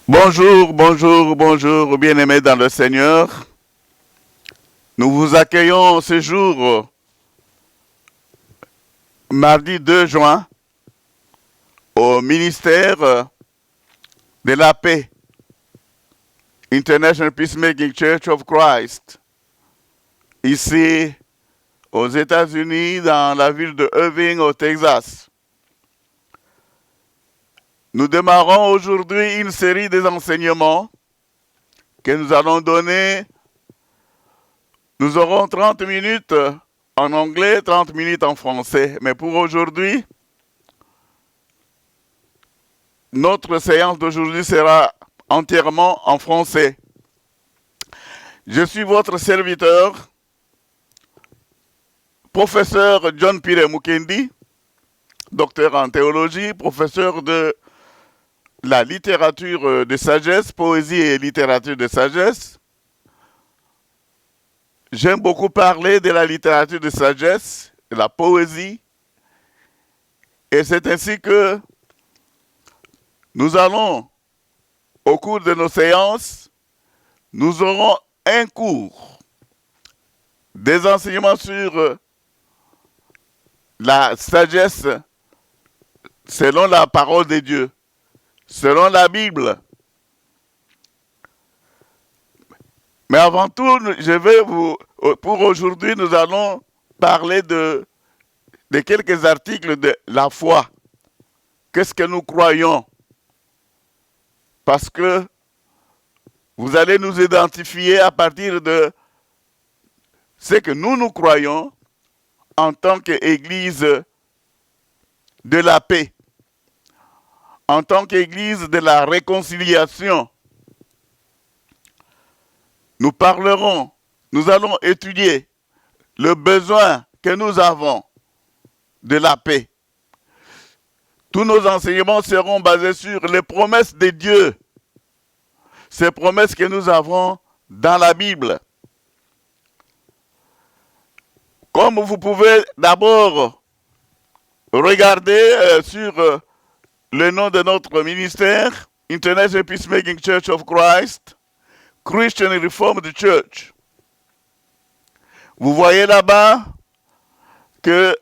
Bonjour, bonjour, bonjour, bien-aimés dans le Seigneur. Nous vous accueillons ce jour, mardi 2 juin, au ministère de la paix, International Peacemaking Church of Christ, ici aux États-Unis, dans la ville de Irving, au Texas. Nous démarrons aujourd'hui une série des enseignements que nous allons donner. Nous aurons 30 minutes en anglais, 30 minutes en français. Mais pour aujourd'hui, notre séance d'aujourd'hui sera entièrement en français. Je suis votre serviteur, professeur John Pire Mukendi, docteur en théologie, professeur de la littérature de sagesse, poésie et littérature de sagesse. J'aime beaucoup parler de la littérature de sagesse, de la poésie, et c'est ainsi que nous allons, au cours de nos séances, nous aurons un cours, des enseignements sur la sagesse selon la parole de Dieu, selon la Bible. Mais avant tout, pour aujourd'hui, nous allons parler de quelques articles de la foi. Qu'est-ce que nous croyons? Parce que vous allez nous identifier à partir de ce que nous croyons en tant qu'Église de la paix, en tant qu'Église de la réconciliation. Nous allons étudier le besoin que nous avons de la paix. Tous nos enseignements seront basés sur les promesses de Dieu, ces promesses que nous avons dans la Bible. Comme vous pouvez d'abord regarder sur le nom de notre ministère, International Peacemaking Church of Christ, Christian Reformed Church. Vous voyez là-bas que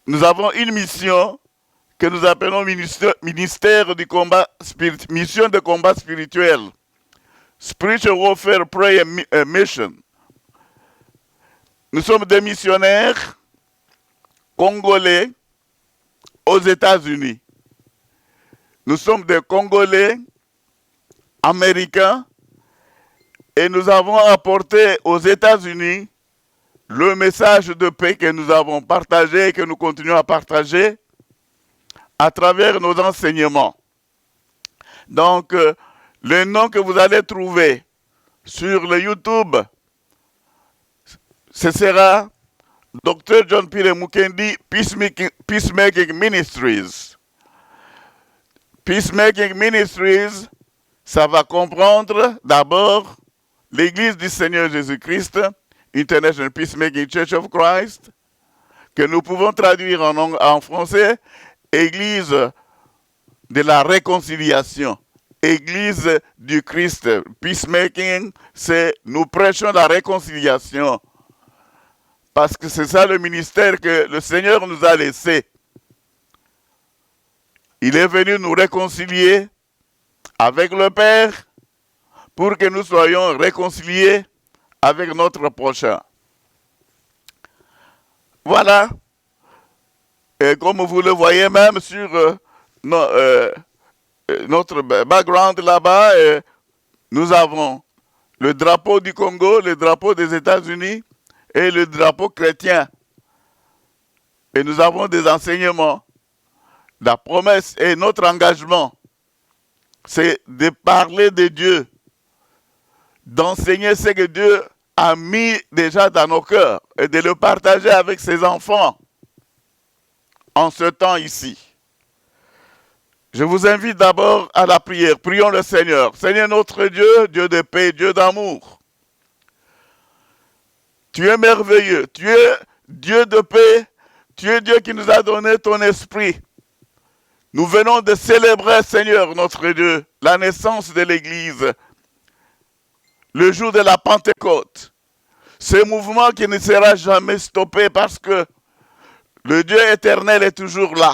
nous avons une mission que nous appelons ministère du combat mission de combat spirituel, Spiritual Warfare Prayer Mission. Nous sommes des missionnaires congolais aux États-Unis. Nous sommes des Congolais américains et nous avons apporté aux États-Unis le message de paix que nous avons partagé et que nous continuons à partager à travers nos enseignements. Donc, le nom que vous allez trouver sur le YouTube, ce sera Dr. John Pire Mukendi Peacemaking Ministries. Peacemaking Ministries, ça va comprendre d'abord l'Église du Seigneur Jésus-Christ, International Peacemaking Church of Christ, que nous pouvons traduire en français, Église de la réconciliation, Église du Christ. Peacemaking, c'est nous prêchons la réconciliation. Parce que c'est ça le ministère que le Seigneur nous a laissé. Il est venu nous réconcilier avec le Père pour que nous soyons réconciliés avec notre prochain. Voilà. Et comme vous le voyez même sur notre background là-bas, nous avons le drapeau du Congo, le drapeau des États-Unis et le drapeau chrétien. Et nous avons des enseignements. La promesse et notre engagement, c'est de parler de Dieu, d'enseigner ce que Dieu a mis déjà dans nos cœurs et de le partager avec ses enfants en ce temps ici. Je vous invite d'abord à la prière. Prions le Seigneur. Seigneur notre Dieu, Dieu de paix, Dieu d'amour. Tu es merveilleux. Tu es Dieu de paix. Tu es Dieu qui nous a donné ton esprit. Nous venons de célébrer, Seigneur, notre Dieu, la naissance de l'Église, le jour de la Pentecôte. Ce mouvement qui ne sera jamais stoppé parce que le Dieu éternel est toujours là.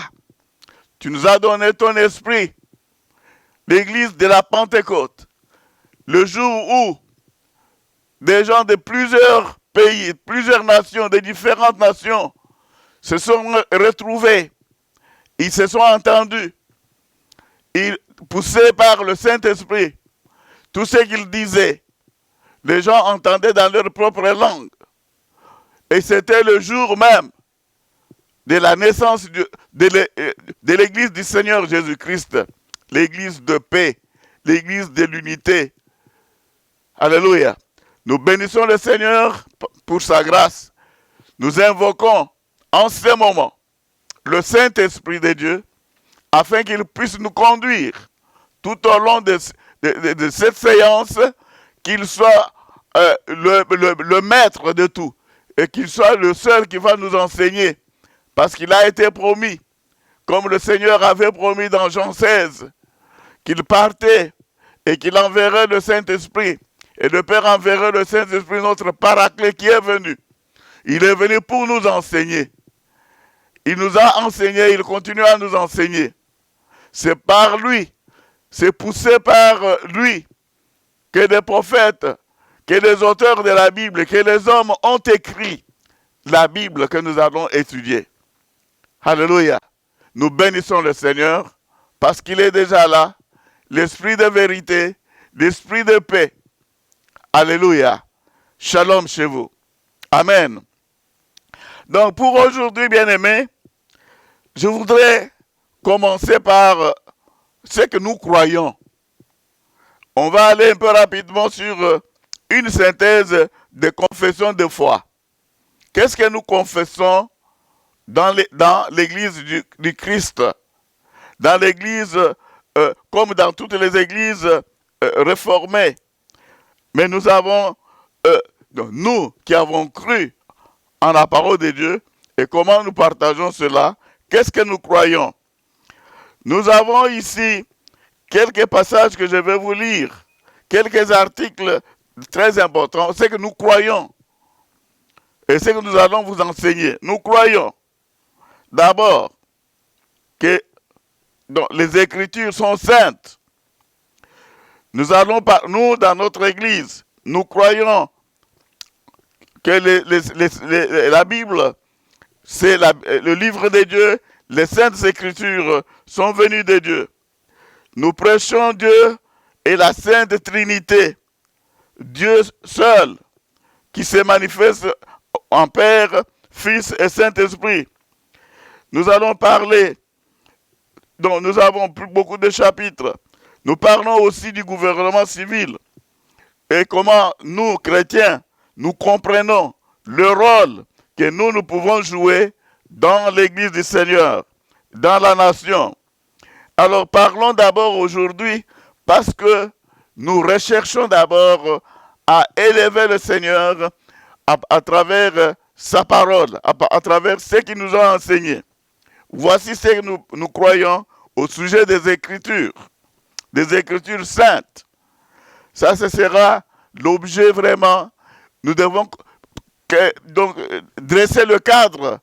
Tu nous as donné ton esprit, l'Église de la Pentecôte, le jour où des gens de plusieurs pays, plusieurs nations, de différentes nations, se sont retrouvés. Ils se sont entendus. Ils, poussés par le Saint-Esprit, tout ce qu'ils disaient, les gens entendaient dans leur propre langue. Et c'était le jour même de la naissance de l'Église du Seigneur Jésus-Christ, l'Église de paix, l'Église de l'unité. Alléluia. Nous bénissons le Seigneur pour sa grâce. Nous invoquons en ce moment le Saint-Esprit de Dieu afin qu'il puisse nous conduire tout au long de cette séance, qu'il soit le maître de tout et qu'il soit le seul qui va nous enseigner, parce qu'il a été promis, comme le Seigneur avait promis dans Jean 16, qu'il partait et qu'il enverrait le Saint-Esprit, et le Père enverrait le Saint-Esprit, notre paraclet qui est venu. Il est venu pour nous enseigner. Il nous a enseigné, il continue à nous enseigner. C'est par lui, c'est poussé par lui que des prophètes, que les auteurs de la Bible, que les hommes ont écrit la Bible que nous allons étudier. Alléluia. Nous bénissons le Seigneur parce qu'il est déjà là, l'esprit de vérité, l'esprit de paix. Alléluia. Shalom chez vous. Amen. Donc pour aujourd'hui, bien-aimés, je voudrais commencer par ce que nous croyons. On va aller un peu rapidement sur une synthèse de confession de foi. Qu'est-ce que nous confessons dans l'église du Christ? Dans l'église, comme dans toutes les églises réformées. Mais nous avons, nous qui avons cru en la parole de Dieu, et comment nous partageons cela, qu'est-ce que nous croyons? Nous avons ici quelques passages que je vais vous lire, quelques articles très importants, c'est que nous croyons, et c'est que nous allons vous enseigner. Nous croyons d'abord que les Écritures sont saintes. Nous dans notre Église, nous croyons que la Bible, c'est le livre de Dieu, les saintes Écritures sont venues de Dieu. Nous prêchons Dieu et la Sainte Trinité, Dieu seul, qui se manifeste en Père, Fils et Saint-Esprit. Nous allons parler, donc nous avons beaucoup de chapitres. Nous parlons aussi du gouvernement civil et comment nous, chrétiens, nous comprenons le rôle que nous pouvons jouer dans l'Église du Seigneur, dans la nation. Alors parlons d'abord aujourd'hui parce que nous recherchons d'abord à élever le Seigneur à travers sa parole, à travers ce qu'il nous a enseigné. Voici ce que nous croyons au sujet des Écritures saintes. Ça, ce sera l'objet vraiment. Nous devons donc dresser le cadre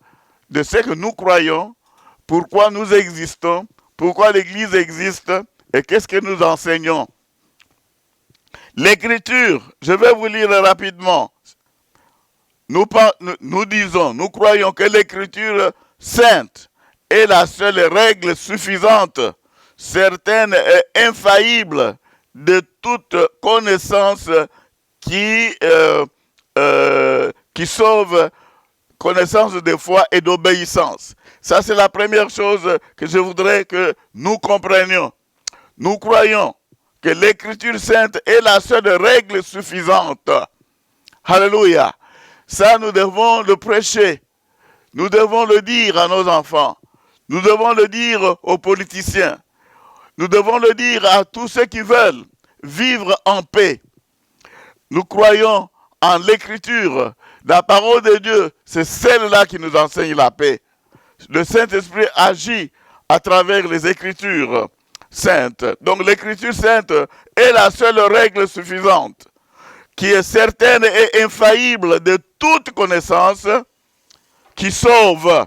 de ce que nous croyons, pourquoi nous existons, pourquoi l'Église existe et qu'est-ce que nous enseignons. L'Écriture, je vais vous lire rapidement. Nous croyons que l'Écriture sainte est la seule règle suffisante, certaine et infaillible de toute connaissance qui sauve, connaissance de foi et d'obéissance. Ça, c'est la première chose que je voudrais que nous comprenions. Nous croyons que l'Écriture sainte est la seule règle suffisante. Alléluia. Ça, nous devons le prêcher. Nous devons le dire à nos enfants. Nous devons le dire aux politiciens. Nous devons le dire à tous ceux qui veulent vivre en paix. Nous croyons en l'Écriture. La parole de Dieu, c'est celle-là qui nous enseigne la paix. Le Saint-Esprit agit à travers les Écritures saintes. Donc l'Écriture sainte est la seule règle suffisante, qui est certaine et infaillible de toute connaissance, qui sauve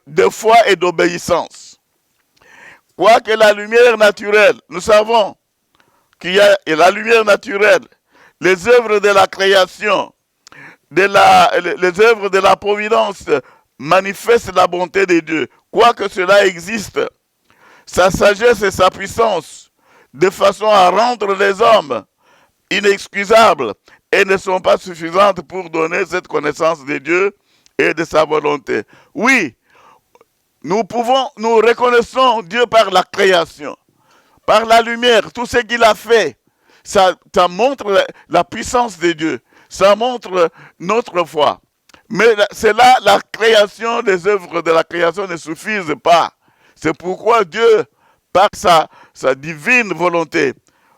de foi et d'obéissance. Quoique la lumière naturelle, nous savons qu'il y a la lumière naturelle, les œuvres de la création, les œuvres de la providence manifestent la bonté de Dieu. Quoique cela existe, sa sagesse et sa puissance, de façon à rendre les hommes inexcusables et ne sont pas suffisantes pour donner cette connaissance de Dieu et de sa volonté. Oui, nous reconnaissons Dieu par la création, par la lumière, tout ce qu'il a fait. Ça montre la puissance de Dieu, ça montre notre foi. Mais c'est là, la création, des œuvres de la création ne suffisent pas. C'est pourquoi Dieu, par sa divine volonté,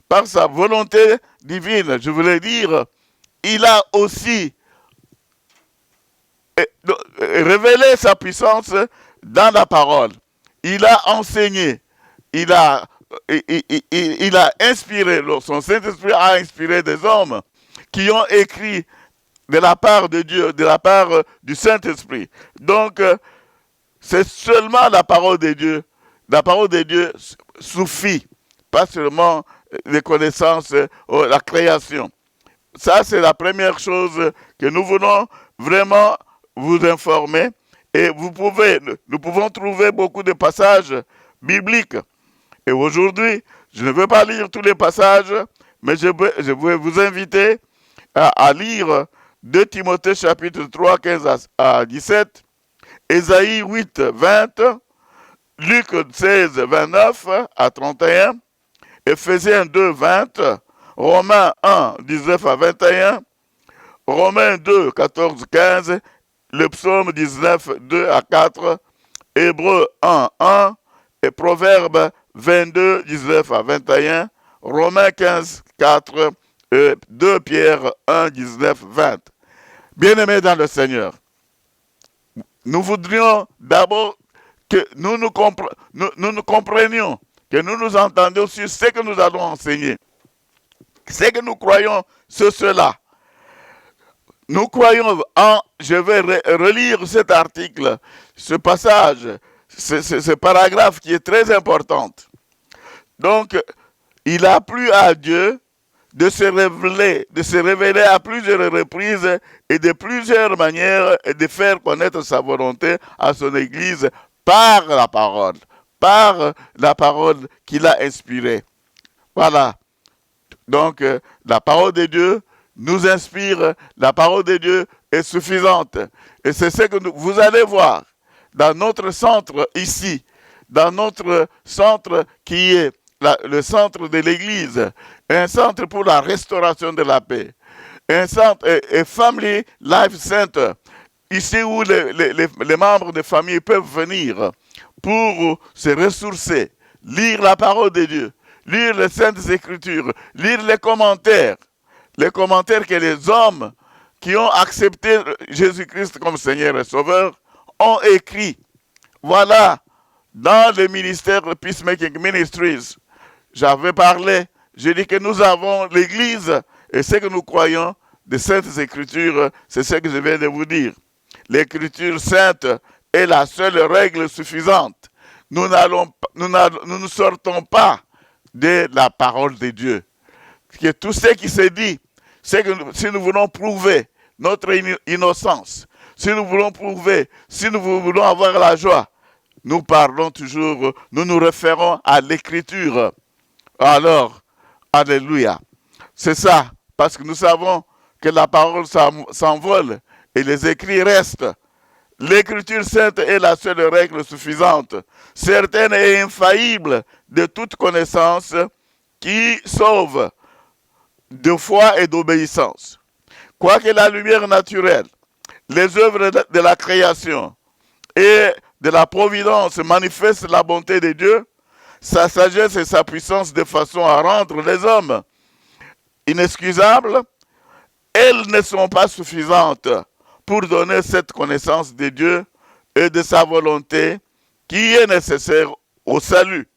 par sa volonté divine, je voulais dire, il a aussi révélé sa puissance dans la parole. Il a enseigné, il a inspiré, son Saint-Esprit a inspiré des hommes qui ont écrit de la part de Dieu, de la part du Saint-Esprit. Donc, c'est seulement la parole de Dieu. La parole de Dieu suffit, pas seulement les connaissances, la création. Ça, c'est la première chose que nous voulons vraiment vous informer. Et nous pouvons trouver beaucoup de passages bibliques. Et aujourd'hui, je ne veux pas lire tous les passages, mais je vais vous inviter à lire 2 Timothée chapitre 3, 15 à 17, Ésaïe 8, 20, Luc 16, 29 à 31, Éphésiens 2, 20, Romains 1, 19 à 21, Romains 2, 14, 15, le psaume 19, 2 à 4, Hébreux 1, 1, et Proverbes 22, 19 à 21, Romains 15, 4, et 2 Pierre 1, 19, 20. Bien-aimés dans le Seigneur, nous voudrions d'abord que nous comprenions, que nous nous entendions sur ce que nous allons enseigner. Ce que nous croyons sur cela. Nous croyons je vais relire cet article, ce passage, ce paragraphe qui est très important. Donc, il a plu à Dieu de se révéler à plusieurs reprises et de plusieurs manières et de faire connaître sa volonté à son Église par la parole qu'il a inspirée. Voilà. Donc, la parole de Dieu nous inspire, la parole de Dieu est suffisante. Et c'est ce que vous allez voir dans notre centre ici, dans notre centre qui est le centre de l'Église, un centre pour la restauration de la paix, un centre, et Family Life Center, ici où les membres de famille peuvent venir pour se ressourcer, lire la parole de Dieu, lire les Saintes Écritures, lire les commentaires que les hommes qui ont accepté Jésus-Christ comme Seigneur et Sauveur ont écrit. Voilà, dans le ministère de Peacemaking Ministries, j'avais parlé, j'ai dit que nous avons l'Église et ce que nous croyons des Saintes Écritures, c'est ce que je viens de vous dire. L'Écriture sainte est la seule règle suffisante. Nous ne sortons pas de la parole de Dieu. Que tout ce qui se dit, c'est que si nous voulons prouver notre innocence, si nous voulons avoir la joie, nous parlons toujours, nous nous référons à l'Écriture. Alors, alléluia. C'est ça, parce que nous savons que la parole s'envole et les écrits restent. L'Écriture sainte est la seule règle suffisante, certaine et infaillible de toute connaissance qui sauve de foi et d'obéissance. Quoique la lumière naturelle, les œuvres de la création et de la providence manifestent la bonté de Dieu, sa sagesse et sa puissance de façon à rendre les hommes inexcusables, elles ne sont pas suffisantes pour donner cette connaissance de Dieu et de sa volonté qui est nécessaire au salut.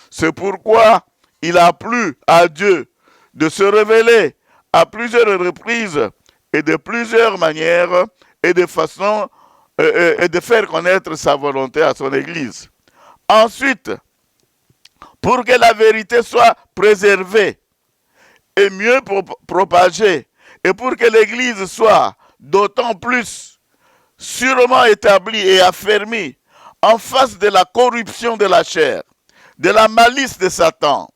C'est pourquoi il a plu à Dieu de se révéler à plusieurs reprises et de plusieurs manières et de façon et de faire connaître sa volonté à son Église. Ensuite, pour que la vérité soit préservée et mieux propagée, et pour que l'Église soit d'autant plus sûrement établie et affermie en face de la corruption de la chair, de la malice de Satan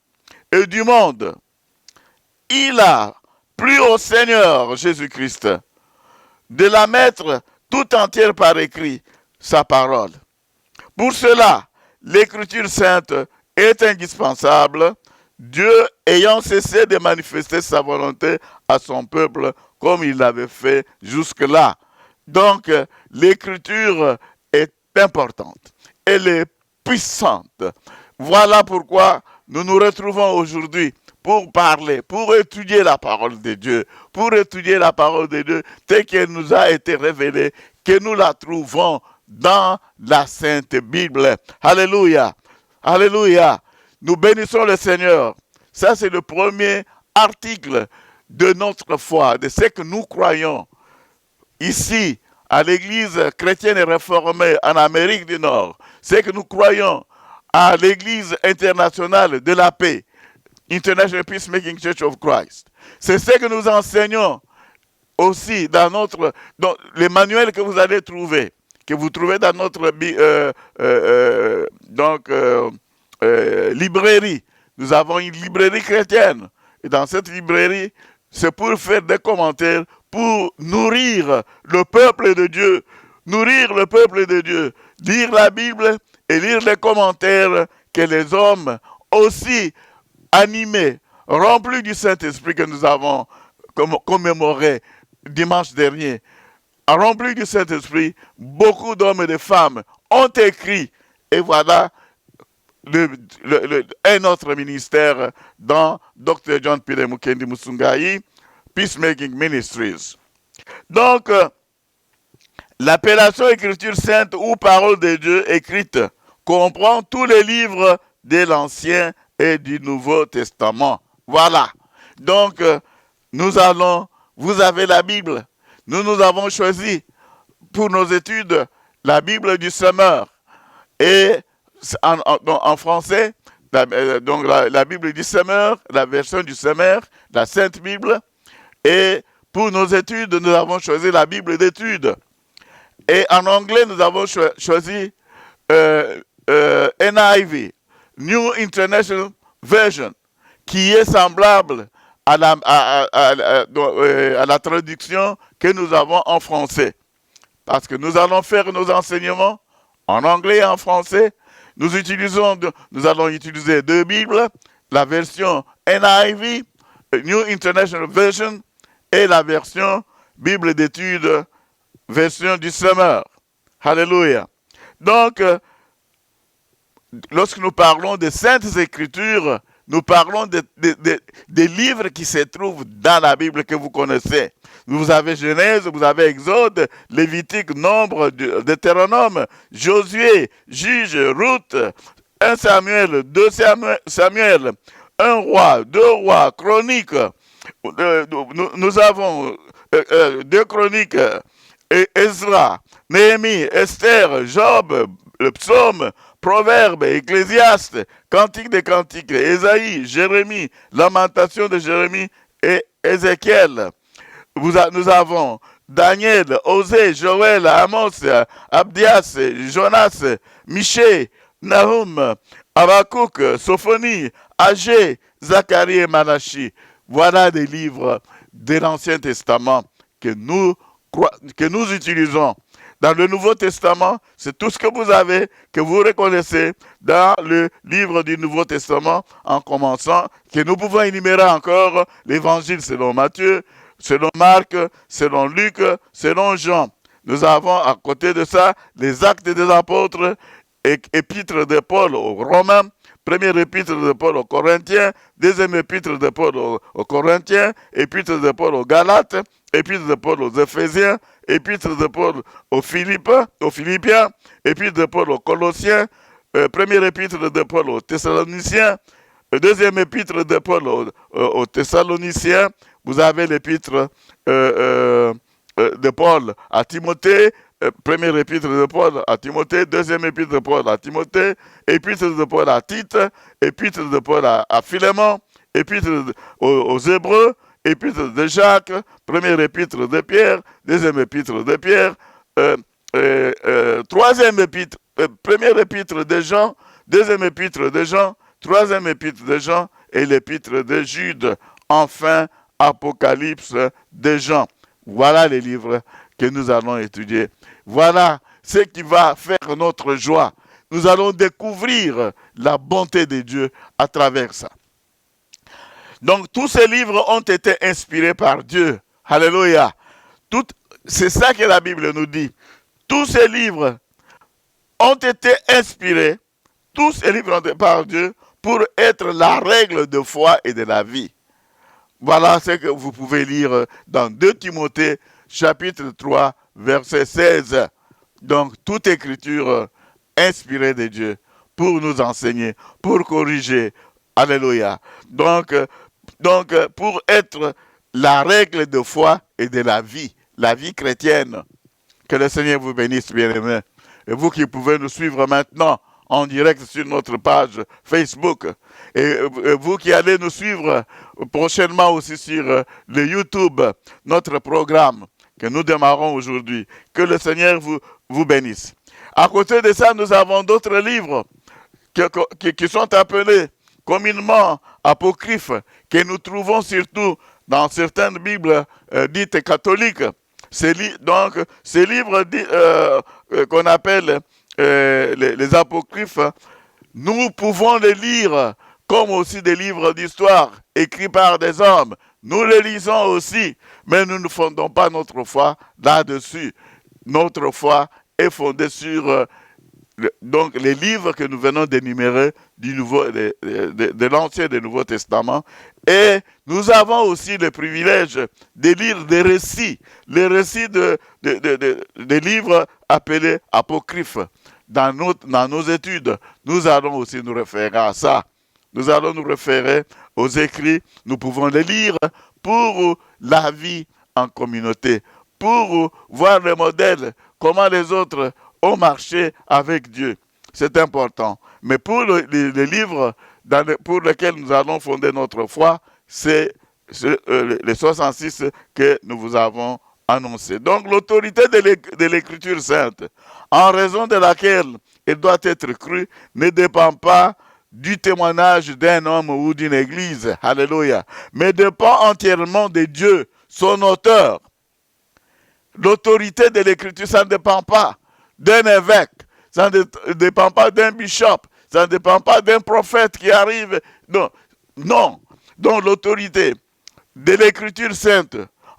et du monde, il a plu au Seigneur Jésus-Christ de la mettre tout entière par écrit, sa parole. Pour cela, l'Écriture sainte est indispensable, Dieu ayant cessé de manifester sa volonté à son peuple comme il l'avait fait jusque-là. Donc, l'Écriture est importante, elle est puissante. Voilà pourquoi nous nous retrouvons aujourd'hui pour parler, pour étudier la parole de Dieu, telle qu'elle nous a été révélée, que nous la trouvons dans la Sainte Bible. Alléluia, alléluia. Nous bénissons le Seigneur. Ça, c'est le premier article de notre foi, de ce que nous croyons ici, à l'Église chrétienne et réformée en Amérique du Nord. C'est que nous croyons à l'Église internationale de la paix, International Peacemaking Church of Christ. C'est ce que nous enseignons aussi dans les manuels que vous allez trouver, que vous trouvez dans notre librairie. Nous avons une librairie chrétienne. Et dans cette librairie, c'est pour faire des commentaires, pour nourrir le peuple de Dieu. Lire la Bible et lire les commentaires que les hommes aussi animés, remplis du Saint-Esprit que nous avons commémoré dimanche dernier, remplis du Saint-Esprit, beaucoup d'hommes et de femmes ont écrit. Et voilà un autre ministère dans Dr. John P. Mukendi Musungai, Peacemaking Ministries. Donc, l'appellation Écriture sainte ou Parole de Dieu écrite comprend tous les livres de l'Ancien et du Nouveau Testament. Voilà. Donc, vous avez la Bible. Nous avons choisi pour nos études la Bible du Semeur. Et en français, la Bible du Semeur, la version du Semeur, la Sainte Bible. Et pour nos études, nous avons choisi la Bible d'études. Et en anglais, nous avons choisi NIV, New International Version, qui est semblable à la traduction que nous avons en français. Parce que nous allons faire nos enseignements en anglais et en français. Nous allons utiliser deux Bibles, la version NIV, New International Version, et la version Bible d'études, version du Semeur. Alléluia. Donc, lorsque nous parlons des Saintes Écritures, nous parlons des livres qui se trouvent dans la Bible que vous connaissez. Vous avez Genèse, vous avez Exode, Lévitique, Nombre, Deutéronome, Josué, Juge, Ruth, 1 Samuel, 2 Samuel, 1 roi, 2 rois, Chroniques. Nous avons 2 Chroniques, Ezra, Néhémie, Esther, Job, le Psaume, Proverbes, Ecclésiaste, Cantique des Cantiques, Ésaïe, Jérémie, Lamentation de Jérémie et Ézéchiel. Nous avons Daniel, Osée, Joël, Amos, Abdias, Jonas, Michée, Nahum, Habakkuk, Sophonie, Agé, Zacharie et Malachi. Voilà des livres de l'Ancien Testament que nous utilisons. Dans le Nouveau Testament, c'est tout ce que vous avez, que vous reconnaissez dans le livre du Nouveau Testament, en commençant, que nous pouvons énumérer encore l'Évangile selon Matthieu, selon Marc, selon Luc, selon Jean. Nous avons à côté de ça les Actes des Apôtres, épître de Paul aux Romains, première épître de Paul aux Corinthiens, deuxième épître de Paul aux Corinthiens, épître de Paul aux Galates, épître de Paul aux Éphésiens, épître de Paul aux Philippiens, épître de Paul aux Colossiens, première épître de Paul aux Thessaloniciens, deuxième épître de Paul aux Thessaloniciens, vous avez l'épître de Paul à Timothée, première épître de Paul à Timothée, deuxième épître de Paul à Timothée, épître de Paul à Tite, épître de Paul à Philémon, épître aux Hébreux, épître de Jacques, première épître de Pierre, deuxième épître de Pierre, troisième épître, première épître de Jean, deuxième épître de Jean, troisième épître de Jean et l'épître de Jude. Enfin, Apocalypse de Jean. Voilà les livres que nous allons étudier. Voilà ce qui va faire notre joie. Nous allons découvrir la bonté de Dieu à travers ça. Donc, tous ces livres ont été inspirés par Dieu. Alléluia. C'est ça que la Bible nous dit. Tous ces livres ont été inspirés, tous ces livres ont été par Dieu pour être la règle de foi et de la vie. Voilà ce que vous pouvez lire dans 2 Timothée, chapitre 3, verset 16. Donc, toute écriture inspirée de Dieu pour nous enseigner, pour corriger. Alléluia. Donc, pour être la règle de foi et de la vie chrétienne. Que le Seigneur vous bénisse, bien-aimés. Et vous qui pouvez nous suivre maintenant en direct sur notre page Facebook. Et vous qui allez nous suivre prochainement aussi sur le YouTube, notre programme que nous démarrons aujourd'hui. Que le Seigneur vous bénisse. À côté de ça, nous avons d'autres livres qui sont appelés communément apocryphes, que nous trouvons surtout dans certaines Bibles dites catholiques. Ces livres qu'on appelle les apocryphes, nous pouvons les lire comme aussi des livres d'histoire écrits par des hommes. Nous les lisons aussi, mais nous ne fondons pas notre foi là-dessus. Notre foi est fondée sur donc les livres que nous venons d'énumérer de l'Ancien et du Nouveau Testament. Et nous avons aussi le privilège de lire des récits, les récits des livres appelés apocryphes. Dans nos études, nous allons aussi nous référer à ça. Nous allons nous référer aux écrits, nous pouvons les lire pour la vie en communauté, pour voir le modèle, comment les autres ont marché avec Dieu. C'est important. Mais pour les livres pour lesquels nous allons fonder notre foi, c'est les 66 que nous vous avons annoncés. Donc l'autorité de l'Écriture sainte, en raison de laquelle elle doit être crue, ne dépend pas du témoignage d'un homme ou d'une église, alléluia, mais dépend entièrement de Dieu, son auteur. L'autorité de l'Écriture, ça ne dépend pas d'un évêque, ça ne dépend pas d'un bishop, ça ne dépend pas d'un prophète qui arrive. Non, non. Donc l'autorité de l'Écriture sainte,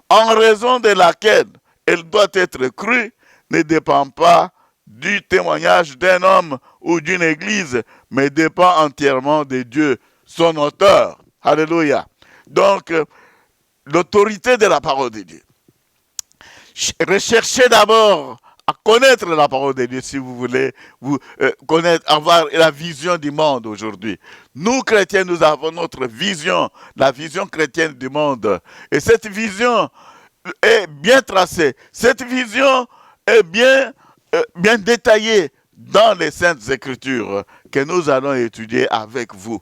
en raison de laquelle elle doit être crue, ne dépend pas du témoignage d'un homme ou d'une église, mais dépend entièrement de Dieu, son auteur. Alléluia. Donc, l'autorité de la parole de Dieu. Recherchez d'abord à connaître la parole de Dieu si vous voulez avoir la vision du monde aujourd'hui. Nous, chrétiens, nous avons notre vision, la vision chrétienne du monde. Et cette vision est bien tracée. Cette vision est bien détaillée dans les Saintes Écritures que nous allons étudier avec vous.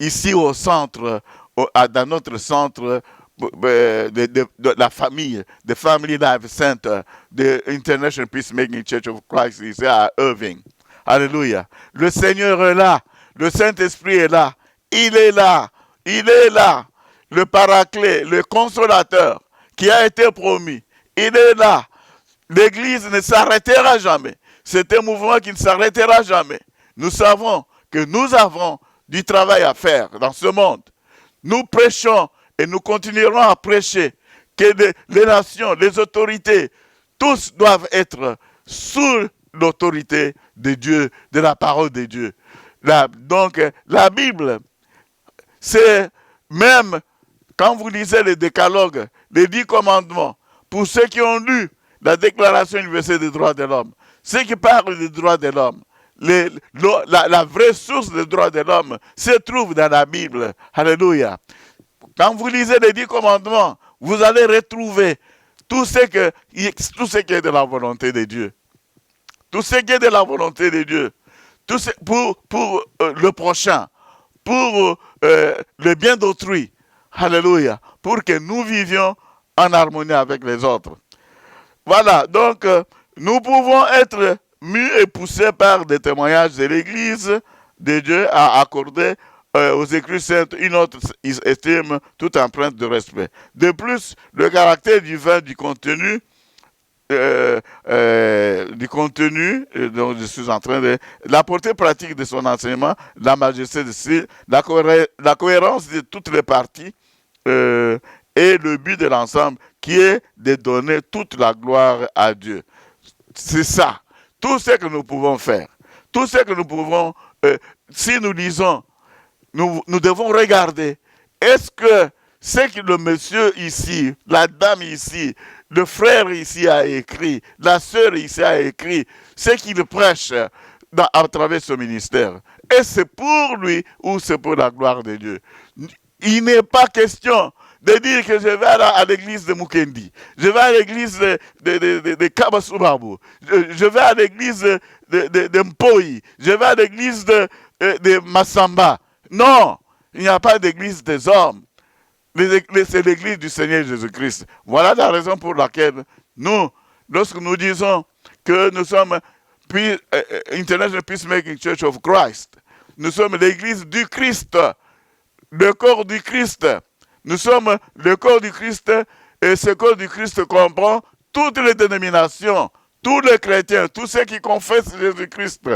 Ici au centre, dans notre centre de la famille, the Family Life Center, the International Peacemaking Church of Christ ici à Irving. Alléluia. Le Seigneur est là. Le Saint-Esprit est là. Il est là. Il est là. Le Paraclet, le Consolateur qui a été promis. Il est là. L'Église ne s'arrêtera jamais. C'est un mouvement qui ne s'arrêtera jamais. Nous savons que nous avons du travail à faire dans ce monde. Nous prêchons et nous continuerons à prêcher que les nations, les autorités, tous doivent être sous l'autorité de Dieu, de la parole de Dieu. Donc, la Bible, c'est même, quand vous lisez les décalogues, les 10 commandements, pour ceux qui ont lu la Déclaration universelle des droits de l'homme, ceux qui parlent des droits de l'homme, la vraie source des droits de l'homme se trouve dans la Bible. Alléluia. Quand vous lisez les 10 commandements, vous allez retrouver tout ce qui est de la volonté de Dieu. Tout ce qui est de la volonté de Dieu. Tout ce, pour le prochain. Pour le bien d'autrui. Alléluia. Pour que nous vivions en harmonie avec les autres. Voilà. Donc, nous pouvons être mus et poussés par des témoignages de l'Église de Dieu à accorder aux Écritures saintes une autre estime toute empreinte de respect. De plus, le caractère divin du contenu dont je suis en train de... La portée pratique de son enseignement, la majesté de style, la cohérence de toutes les parties et le but de l'ensemble qui est de donner toute la gloire à Dieu. C'est ça. Tout ce que nous pouvons faire. Tout ce que nous pouvons... si nous lisons, nous devons regarder. Est-ce que ce que le monsieur ici, la dame ici, le frère ici a écrit, la sœur ici a écrit, ce qu'il prêche à travers ce ministère, est-ce c'est pour lui ou c'est pour la gloire de Dieu? Il n'est pas question de dire que je vais à l'église de Mukendi, je vais à l'église de Kabasubabu, je vais à l'église de Mpoi, je vais à l'église de Massamba. Non, il n'y a pas d'église des hommes. C'est l'église du Seigneur Jésus-Christ. Voilà la raison pour laquelle nous, lorsque nous disons que nous sommes International Peacemaking Church of Christ, nous sommes l'église du Christ, le corps du Christ. Nous sommes le corps du Christ et ce corps du Christ comprend toutes les dénominations, tous les chrétiens, tous ceux qui confessent Jésus-Christ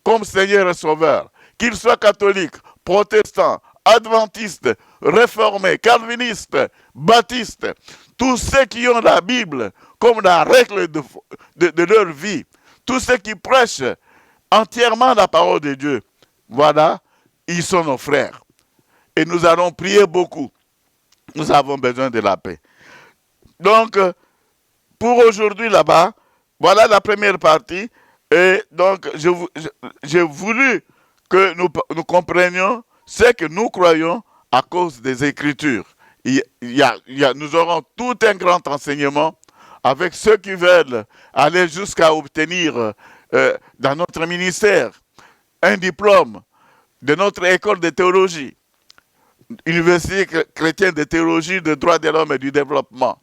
comme Seigneur et Sauveur, qu'ils soient catholiques, protestants, adventistes, réformés, calvinistes, baptistes, tous ceux qui ont la Bible comme la règle de leur vie, tous ceux qui prêchent entièrement la parole de Dieu, voilà, ils sont nos frères. Et nous allons prier beaucoup. Nous avons besoin de la paix. Donc, pour aujourd'hui là-bas, voilà la première partie. Et donc, j'ai voulu que nous comprenions ce que nous croyons à cause des Écritures. Nous aurons tout un grand enseignement avec ceux qui veulent aller jusqu'à obtenir dans notre ministère un diplôme de notre école de théologie, Université chrétienne de théologie, de droits de l'homme et du développement.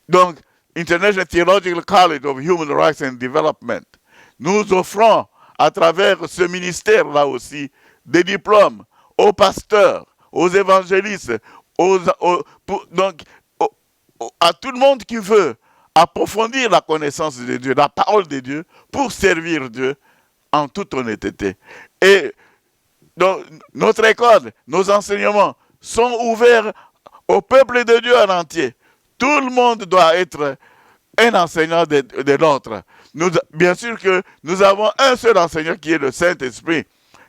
Donc, International Theological College of Human Rights and Development. Nous offrons à travers ce ministère-là aussi des diplômes aux pasteurs, aux évangélistes, à tout le monde qui veut approfondir la connaissance de Dieu, la parole de Dieu, pour servir Dieu en toute honnêteté. Et donc, notre école, nos enseignements sont ouverts au peuple de Dieu en entier. Tout le monde doit être un enseignant de l'autre. Bien sûr que nous avons un seul enseignant qui est le Saint-Esprit,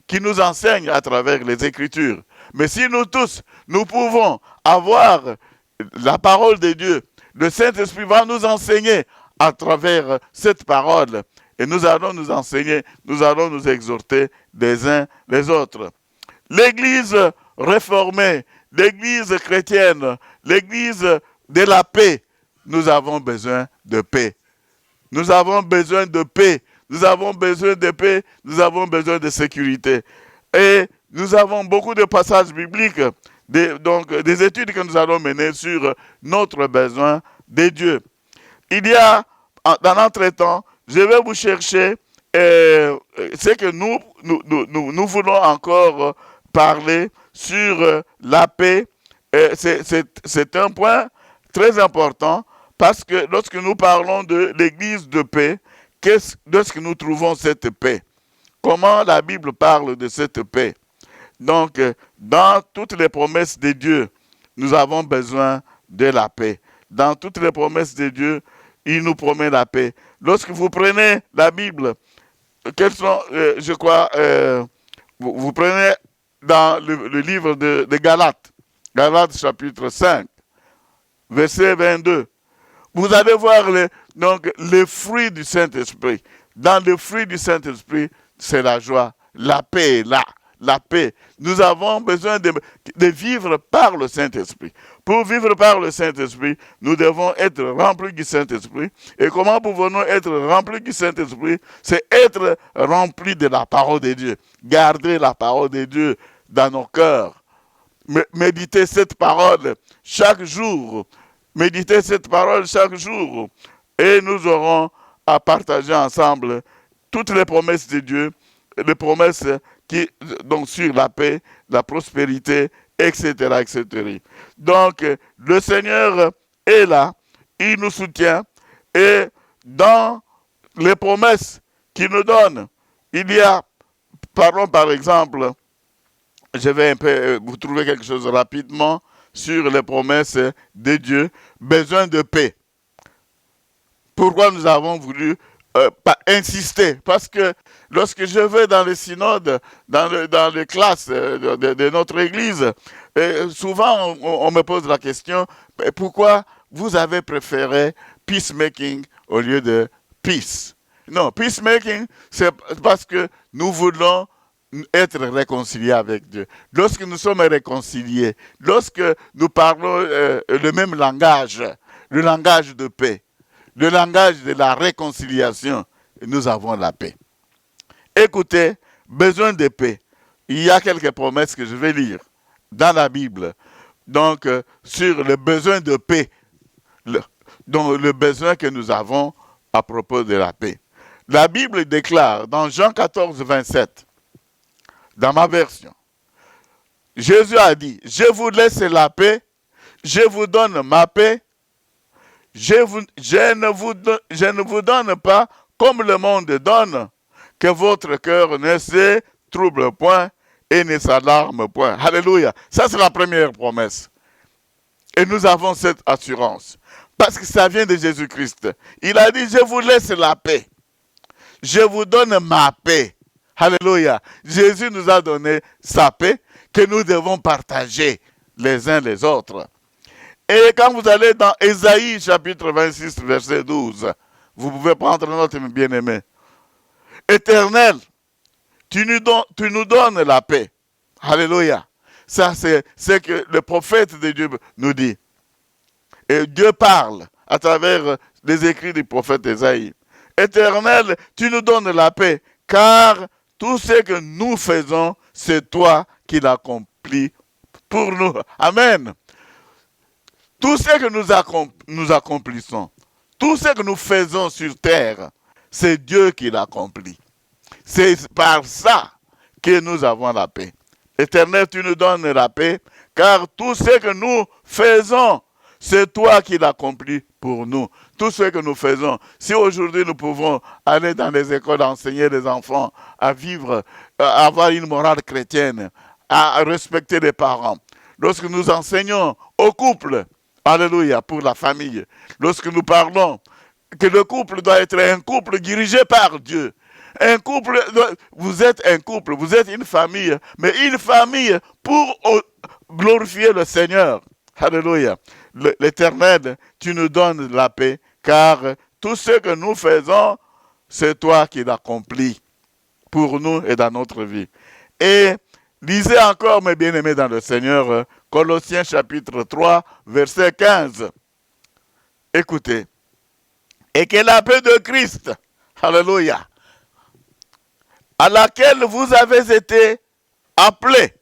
qui nous enseigne à travers les Écritures. Mais si nous tous, nous pouvons avoir la parole de Dieu, le Saint-Esprit va nous enseigner à travers cette parole. Et nous allons nous enseigner, nous allons nous exhorter les uns les autres. L'Église réformée, l'Église chrétienne, l'Église de la paix, nous avons besoin de paix. Nous avons besoin de paix. Nous avons besoin de paix. Nous avons besoin de sécurité. Et nous avons beaucoup de passages bibliques, des études que nous allons mener sur notre besoin de Dieu. Il y a, dans l'entretemps, je vais vous chercher ce que nous voulons encore parler sur la paix. C'est un point très important parce que lorsque nous parlons de l'église de paix, est-ce que nous trouvons cette paix? Comment la Bible parle de cette paix? Donc, dans toutes les promesses de Dieu, nous avons besoin de la paix. Dans toutes les promesses de Dieu, il nous promet la paix. Lorsque vous prenez la Bible, quels sont, vous prenez dans le livre de Galates, Galates chapitre 5, verset 22, vous allez voir les fruits du Saint-Esprit. Dans les fruits du Saint-Esprit, c'est la joie. La paix est là. La paix. Nous avons besoin de vivre par le Saint-Esprit. Pour vivre par le Saint-Esprit, nous devons être remplis du Saint-Esprit. Et comment pouvons-nous être remplis du Saint-Esprit? C'est être remplis de la parole de Dieu. Garder la parole de Dieu dans nos cœurs. Méditer cette parole chaque jour. Méditer cette parole chaque jour. Et nous aurons à partager ensemble toutes les promesses de Dieu, les promesses donc sur la paix, la prospérité, etc., etc. Donc, le Seigneur est là, il nous soutient, et dans les promesses qu'il nous donne, il y a, parlons par exemple, je vais un peu vous trouver quelque chose rapidement sur les promesses de Dieu, besoin de paix. Pourquoi nous avons voulu insister? Parce que lorsque je vais dans les synodes, dans les classes de notre Église, souvent on me pose la question, pourquoi vous avez préféré peacemaking au lieu de peace? Non, peacemaking, c'est parce que nous voulons être réconciliés avec Dieu. Lorsque nous sommes réconciliés, lorsque nous parlons le même langage, le langage de paix, le langage de la réconciliation, nous avons la paix. Écoutez, besoin de paix. Il y a quelques promesses que je vais lire dans la Bible. Donc, sur le besoin de paix, donc le besoin que nous avons à propos de la paix. La Bible déclare dans Jean 14, 27, dans ma version, Jésus a dit, je vous laisse la paix, je vous donne ma paix, je ne vous donne pas comme le monde donne, que votre cœur ne se trouble point et ne s'alarme point. Alléluia. Ça, c'est la première promesse. Et nous avons cette assurance. Parce que ça vient de Jésus-Christ. Il a dit, je vous laisse la paix. Je vous donne ma paix. Alléluia. Jésus nous a donné sa paix que nous devons partager les uns les autres. Et quand vous allez dans Ésaïe chapitre 26, verset 12, vous pouvez prendre note, bien-aimé. Éternel, tu nous donnes la paix. Alléluia. Ça, c'est ce que le prophète de Dieu nous dit. Et Dieu parle à travers les écrits du prophète Ésaïe. Éternel, tu nous donnes la paix, car tout ce que nous faisons, c'est toi qui l'accomplis pour nous. Amen. Tout ce que nous accomplissons, tout ce que nous faisons sur terre, c'est Dieu qui l'accomplit. C'est par ça que nous avons la paix. Éternel, tu nous donnes la paix, car tout ce que nous faisons, c'est toi qui l'accomplis pour nous. Tout ce que nous faisons. Si aujourd'hui nous pouvons aller dans les écoles, enseigner les enfants à vivre, à avoir une morale chrétienne, à respecter les parents. Lorsque nous enseignons au couple, alléluia, pour la famille. Lorsque nous parlons que le couple doit être un couple dirigé par Dieu. Un couple, vous êtes un couple, vous êtes une famille, mais une famille pour glorifier le Seigneur. Alléluia. L'Éternel, tu nous donnes la paix, car tout ce que nous faisons, c'est toi qui l'accomplis pour nous et dans notre vie. Et lisez encore, mes bien-aimés dans le Seigneur, Colossiens chapitre 3, verset 15. Écoutez. Et que la paix de Christ, alléluia, à laquelle vous avez été appelés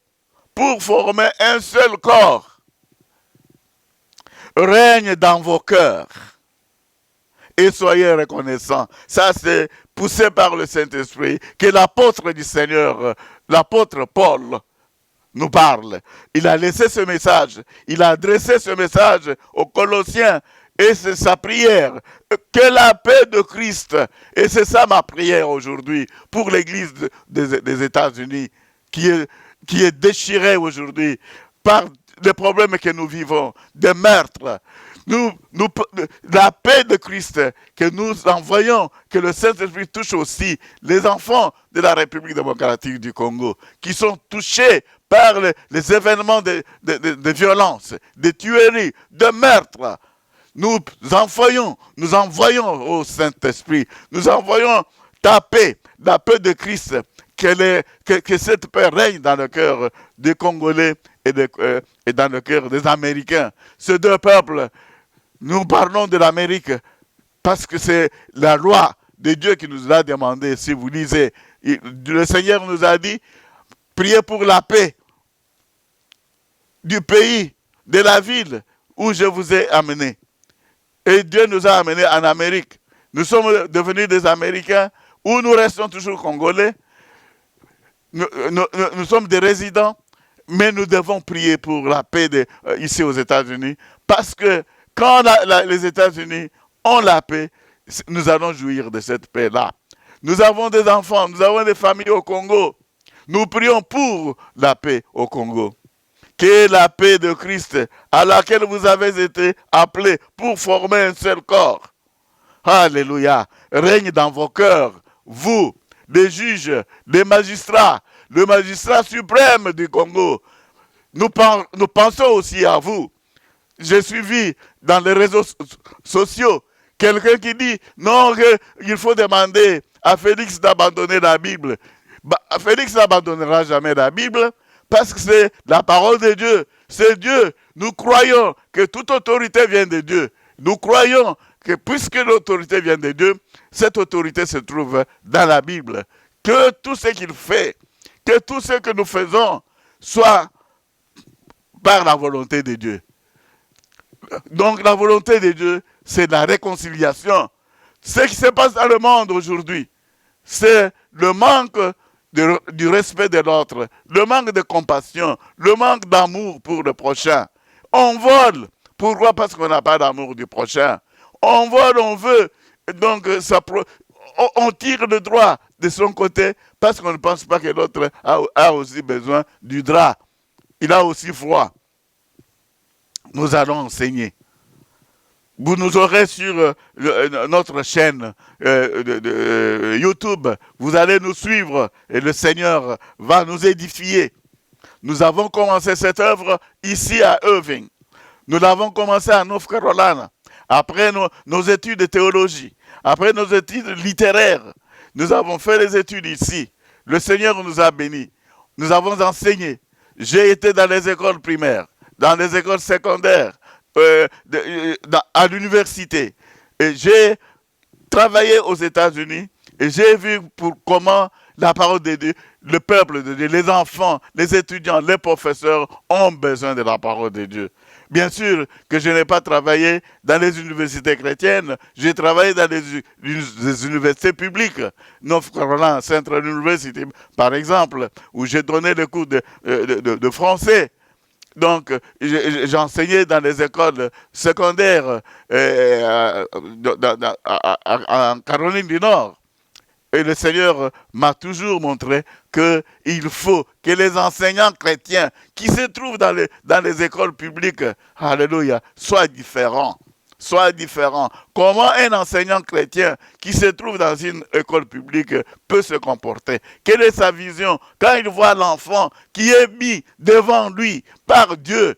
pour former un seul corps, règne dans vos cœurs. Et soyez reconnaissants. Ça, c'est poussé par le Saint-Esprit que l'apôtre du Seigneur, l'apôtre Paul, nous parle. Il a laissé ce message. Il a adressé ce message aux Colossiens. Et c'est sa prière. Que la paix de Christ, et c'est ça ma prière aujourd'hui pour l'Église des États-Unis, qui est déchirée aujourd'hui par les problèmes que nous vivons, des meurtres. La paix de Christ que nous envoyons, que le Saint-Esprit touche aussi les enfants de la République démocratique du Congo, qui sont touchés par les événements de violence, de tueries, de meurtres. Nous envoyons au Saint-Esprit, nous envoyons ta paix, la paix de Christ, que cette paix règne dans le cœur des Congolais et dans le cœur des Américains. Ces deux peuples, nous parlons de l'Amérique parce que c'est la loi de Dieu qui nous l'a demandé. Si vous lisez, le Seigneur nous a dit, priez pour la paix du pays, de la ville où je vous ai amené. Et Dieu nous a amenés en Amérique. Nous sommes devenus des Américains où nous restons toujours Congolais. Nous sommes des résidents, mais nous devons prier pour la paix ici aux États-Unis. Parce que quand les États-Unis ont la paix, nous allons jouir de cette paix-là. Nous avons des enfants, nous avons des familles au Congo. Nous prions pour la paix au Congo. Que la paix de Christ, à laquelle vous avez été appelés pour former un seul corps, alléluia, règne dans vos cœurs, vous, les juges, les magistrats, le magistrat suprême du Congo. Nous pensons aussi à vous. J'ai suivi dans les réseaux sociaux quelqu'un qui dit non, il faut demander à Félix d'abandonner la Bible. Félix n'abandonnera jamais la Bible parce que c'est la parole de Dieu. C'est Dieu. Nous croyons que toute autorité vient de Dieu. Nous croyons que puisque l'autorité vient de Dieu, cette autorité se trouve dans la Bible. Que tout ce qu'il fait, que tout ce que nous faisons soit par la volonté de Dieu. Donc la volonté de Dieu, c'est la réconciliation. Ce qui se passe dans le monde aujourd'hui, c'est le manque du respect de l'autre, le manque de compassion, le manque d'amour pour le prochain. On vole. Pourquoi? Parce qu'on n'a pas d'amour du prochain. On vole, on veut. Donc, on tire le droit de son côté parce qu'on ne pense pas que l'autre a aussi besoin du drap. Il a aussi froid. Nous allons enseigner. Vous nous aurez sur notre chaîne YouTube. Vous allez nous suivre et le Seigneur va nous édifier. Nous avons commencé cette œuvre ici à Irving. Nous l'avons commencé à North Carolina. Après nos études de théologie, après nos études littéraires, nous avons fait les études ici. Le Seigneur nous a bénis. Nous avons enseigné. J'ai été dans les écoles primaires, dans les écoles secondaires, à l'université. Et j'ai travaillé aux États-Unis et j'ai vu comment la parole de Dieu, le peuple de Dieu, les enfants, les étudiants, les professeurs ont besoin de la parole de Dieu. Bien sûr que je n'ai pas travaillé dans les universités chrétiennes, j'ai travaillé dans les universités publiques. North Carolina Central University, par exemple, où j'ai donné le cours de français. Donc, j'ai enseigné dans les écoles secondaires en Caroline du Nord. Et le Seigneur m'a toujours montré qu'il faut que les enseignants chrétiens qui se trouvent dans les écoles publiques, alléluia, soient différents. Soient différents. Comment un enseignant chrétien qui se trouve dans une école publique peut se comporter? Quelle est sa vision? Quand il voit l'enfant qui est mis devant lui par Dieu,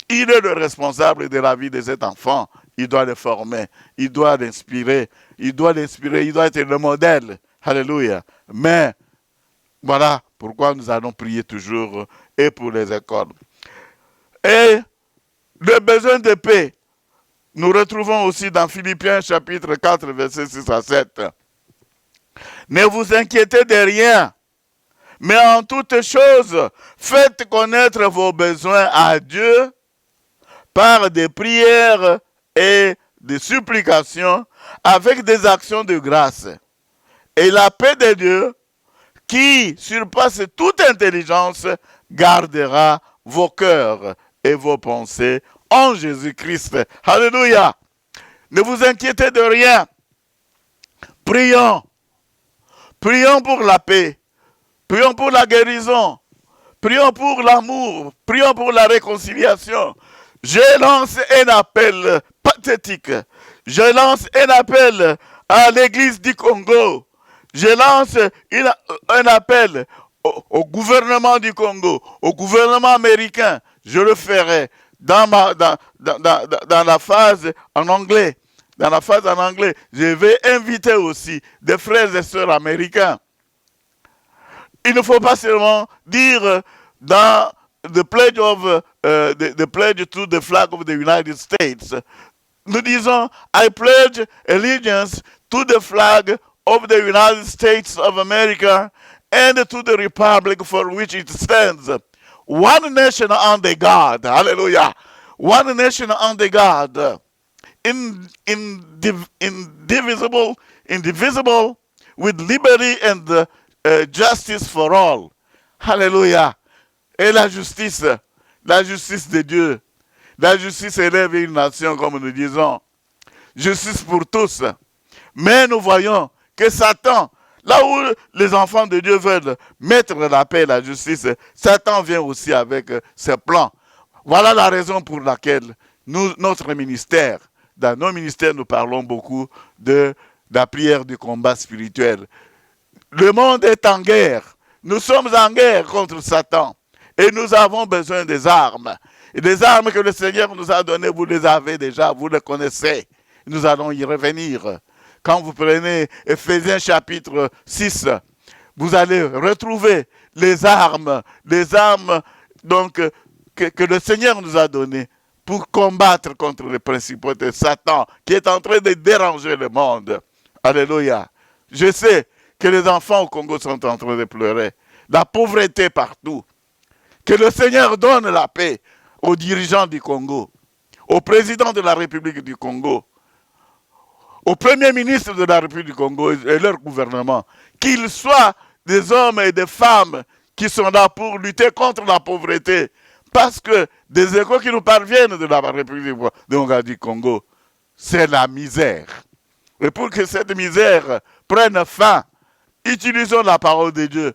il est le responsable de la vie de cet enfant. Il doit le former, il doit l'inspirer, il doit être le modèle. Alléluia. Mais voilà pourquoi nous allons prier toujours et pour les écoles. Et le besoin de paix, nous retrouvons aussi dans Philippiens chapitre 4, versets 6 à 7. Ne vous inquiétez de rien, mais en toutes choses, faites connaître vos besoins à Dieu par des prières et des supplications avec des actions de grâce. Et la paix de Dieu, qui surpasse toute intelligence, gardera vos cœurs et vos pensées en Jésus-Christ. Alléluia. Ne vous inquiétez de rien. Prions. Prions pour la paix. Prions pour la guérison. Prions pour l'amour. Prions pour la réconciliation. Je lance un appel pathétique. Je lance un appel à l'église du Congo. Je lance un appel au gouvernement du Congo, au gouvernement américain. Je le ferai dans la phase en anglais. Dans la phase en anglais, je vais inviter aussi des frères et sœurs américains Il ne faut pas seulement dire dans the pledge the pledge to the flag of the United States. Nous disons, I pledge allegiance to the flag of the United States of America and to the republic for which it stands. One nation under God. Hallelujah. One nation under God. Indivisible, with liberty and justice for all. Hallelujah. Et la justice de Dieu. La justice élève une nation, comme nous disons. Justice pour tous. Mais nous voyons que Satan, là où les enfants de Dieu veulent mettre la paix et la justice, Satan vient aussi avec ses plans. Voilà la raison pour laquelle notre ministère, dans nos ministères, nous parlons beaucoup de la prière du combat spirituel. Le monde est en guerre. Nous sommes en guerre contre Satan. Et nous avons besoin des armes. Et des armes que le Seigneur nous a données, vous les avez déjà, vous les connaissez. Nous allons y revenir. Quand vous prenez Ephésiens chapitre 6, vous allez retrouver les armes donc, que le Seigneur nous a données pour combattre contre les principaux de Satan qui est en train de déranger le monde. Alléluia. Je sais que les enfants au Congo sont en train de pleurer. La pauvreté partout. Que le Seigneur donne la paix aux dirigeants du Congo, au président de la République du Congo, au premier ministre de la République du Congo et leur gouvernement, qu'ils soient des hommes et des femmes qui sont là pour lutter contre la pauvreté. Parce que des échos qui nous parviennent de la République du Congo, c'est la misère. Et pour que cette misère prenne fin, utilisons la parole de Dieu.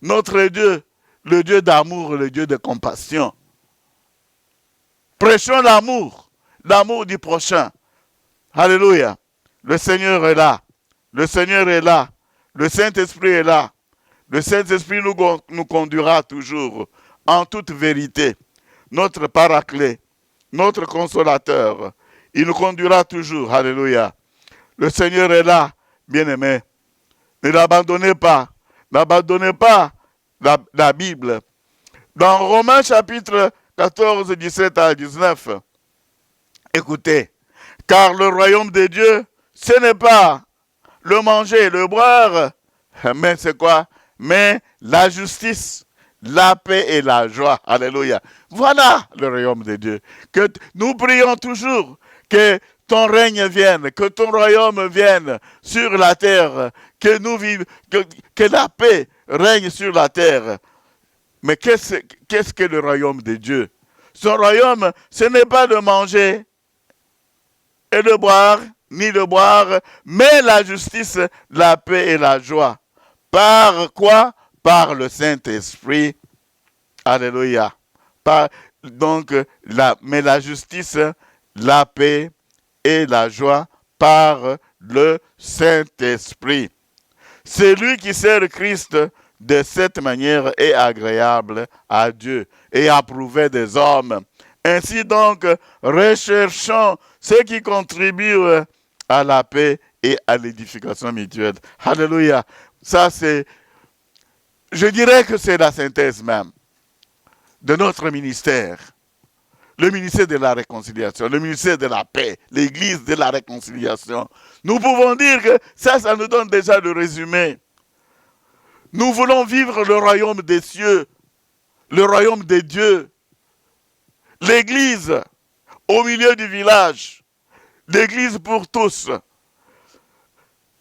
Notre Dieu, le Dieu d'amour, le Dieu de compassion. Prêchons l'amour du prochain. Alléluia. Le Seigneur est là. Le Seigneur est là. Le Saint-Esprit est là. Le Saint-Esprit nous conduira toujours en toute vérité. Notre paraclet, notre consolateur, il nous conduira toujours. Alléluia. Le Seigneur est là, bien-aimés. Ne l'abandonnez pas. N'abandonnez pas la Bible. Dans Romains chapitre 14, 17 à 19, écoutez, car le royaume de Dieu, ce n'est pas le manger et le boire, mais c'est quoi? Mais la justice, la paix et la joie. Alléluia. Voilà le royaume de Dieu. Que nous prions toujours que ton règne vienne, que ton royaume vienne sur la terre, que nous vivons, que la paix règne sur la terre. Mais qu'est-ce que le royaume de Dieu? Son royaume, ce n'est pas de manger et de boire, ni de boire, mais la justice, la paix et la joie. Par quoi? Par le Saint-Esprit. Alléluia. Mais la justice, la paix et la joie par le Saint-Esprit. Celui qui sert Christ de cette manière est agréable à Dieu et approuvé des hommes. Ainsi donc, recherchons ce qui contribue à la paix et à l'édification mutuelle. Alléluia. Ça, je dirais que c'est la synthèse même de notre ministère. Le ministère de la réconciliation, le ministère de la paix, l'église de la réconciliation. Nous pouvons dire que ça nous donne déjà le résumé. Nous voulons vivre le royaume des cieux, le royaume des dieux. L'église au milieu du village, l'église pour tous.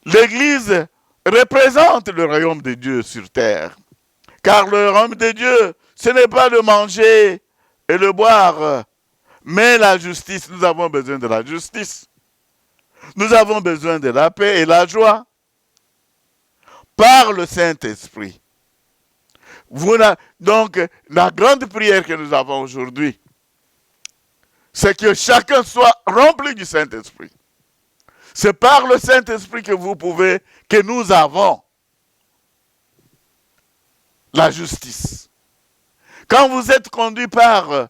L'église représente le royaume de Dieu sur terre. Car le royaume de Dieu, ce n'est pas de manger et de boire, mais la justice. Nous avons besoin de la justice. Nous avons besoin de la paix et la joie par le Saint-Esprit. Donc, la grande prière que nous avons aujourd'hui, c'est que chacun soit rempli du Saint-Esprit. C'est par le Saint-Esprit que nous avons la justice. Quand vous êtes conduit par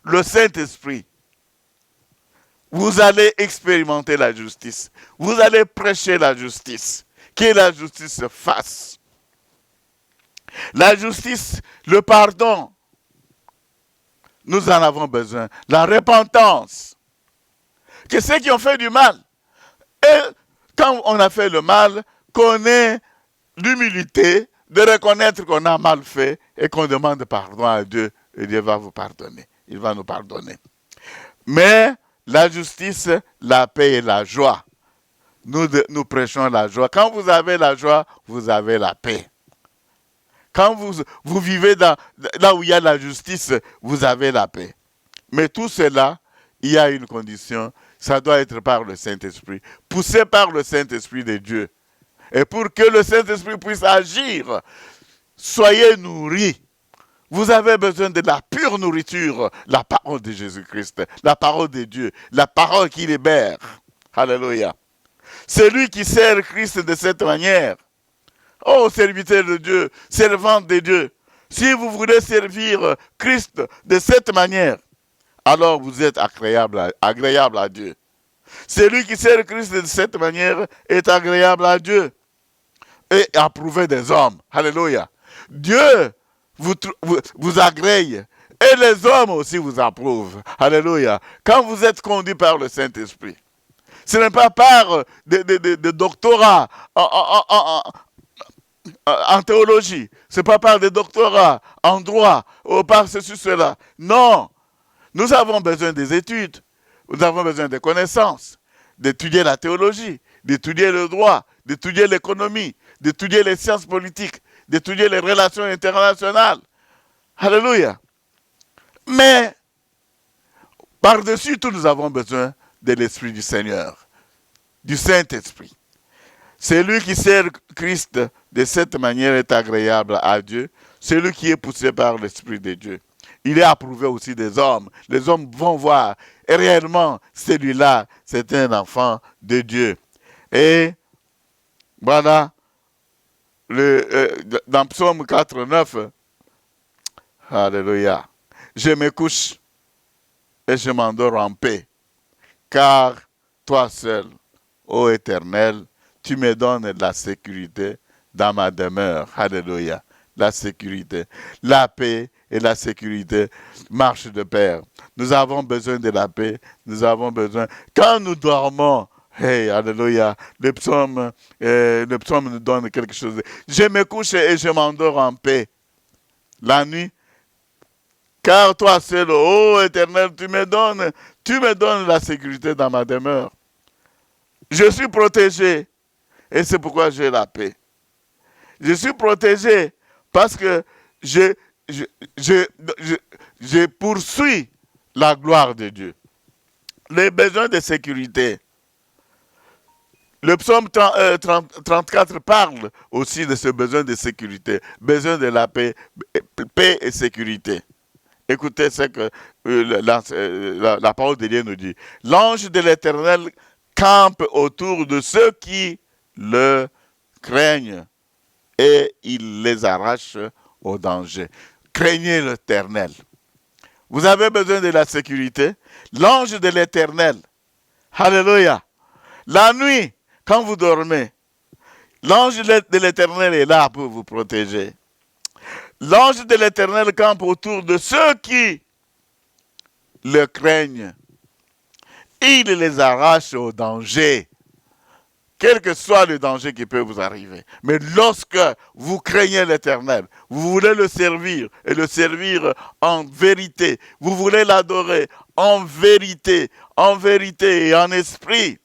le Saint-Esprit, vous allez expérimenter la justice. Vous allez prêcher la justice. Que la justice se fasse. La justice, le pardon, nous en avons besoin. La repentance. Que ceux qui ont fait du mal, et quand on a fait le mal, qu'on ait l'humilité de reconnaître qu'on a mal fait et qu'on demande pardon à Dieu, et Dieu va vous pardonner. Il va nous pardonner. Mais la justice, la paix et la joie. Nous prêchons la joie. Quand vous avez la joie, vous avez la paix. Quand vous vivez là où il y a la justice, vous avez la paix. Mais tout cela, il y a une condition, ça doit être par le Saint-Esprit, poussé par le Saint-Esprit de Dieu. Et pour que le Saint-Esprit puisse agir, soyez nourris. Vous avez besoin de la pure nourriture, la parole de Jésus-Christ, la parole de Dieu, la parole qui libère. Alléluia. Celui qui sert Christ de cette manière, ô serviteur de Dieu, servante de Dieu, si vous voulez servir Christ de cette manière, alors vous êtes agréable à Dieu. Celui qui sert Christ de cette manière est agréable à Dieu et approuvé des hommes. Alléluia. Dieu vous agrée et les hommes aussi vous approuvent. Alléluia. Quand vous êtes conduit par le Saint-Esprit, ce n'est pas par des doctorats en théologie, ce n'est pas par des doctorats en droit ou par ceci, cela. Non. Nous avons besoin des études, nous avons besoin des connaissances, d'étudier la théologie, d'étudier le droit, d'étudier l'économie, d'étudier les sciences politiques, d'étudier les relations internationales. Alléluia. Mais, par-dessus tout, nous avons besoin de l'Esprit du Seigneur, du Saint-Esprit. Celui qui sert Christ de cette manière est agréable à Dieu, celui qui est poussé par l'Esprit de Dieu. Il est approuvé aussi des hommes. Les hommes vont voir. Et réellement, celui-là, c'est un enfant de Dieu. Et voilà, dans Psaume 4:9, alléluia, je me couche et je m'endors en paix, car toi seul, ô Éternel, tu me donnes la sécurité dans ma demeure. Alléluia. La sécurité, la paix et la sécurité marchent de pair. Nous avons besoin de la paix, nous avons besoin. Quand nous dormons, hey, alléluia, le psaume nous donne quelque chose. Je me couche et je m'endors en paix. La nuit, car toi seul, ô Éternel, tu me donnes la sécurité dans ma demeure. Je suis protégé et c'est pourquoi j'ai la paix. Je suis protégé parce que je poursuis la gloire de Dieu. Les besoins de sécurité. Le psaume 34 parle aussi de ce besoin de sécurité, besoin de la paix et sécurité. Écoutez ce que la parole de Dieu nous dit. L'ange de l'Éternel campe autour de ceux qui le craignent et il les arrache au danger. Craignez l'Éternel. Vous avez besoin de la sécurité. L'ange de l'Éternel. Alléluia. La nuit, quand vous dormez, l'ange de l'Éternel est là pour vous protéger. L'ange de l'Éternel campe autour de ceux qui le craignent. Il les arrache au danger. Quel que soit le danger qui peut vous arriver. Mais lorsque vous craignez l'Éternel, vous voulez le servir et le servir en vérité, vous voulez l'adorer en vérité et en esprit,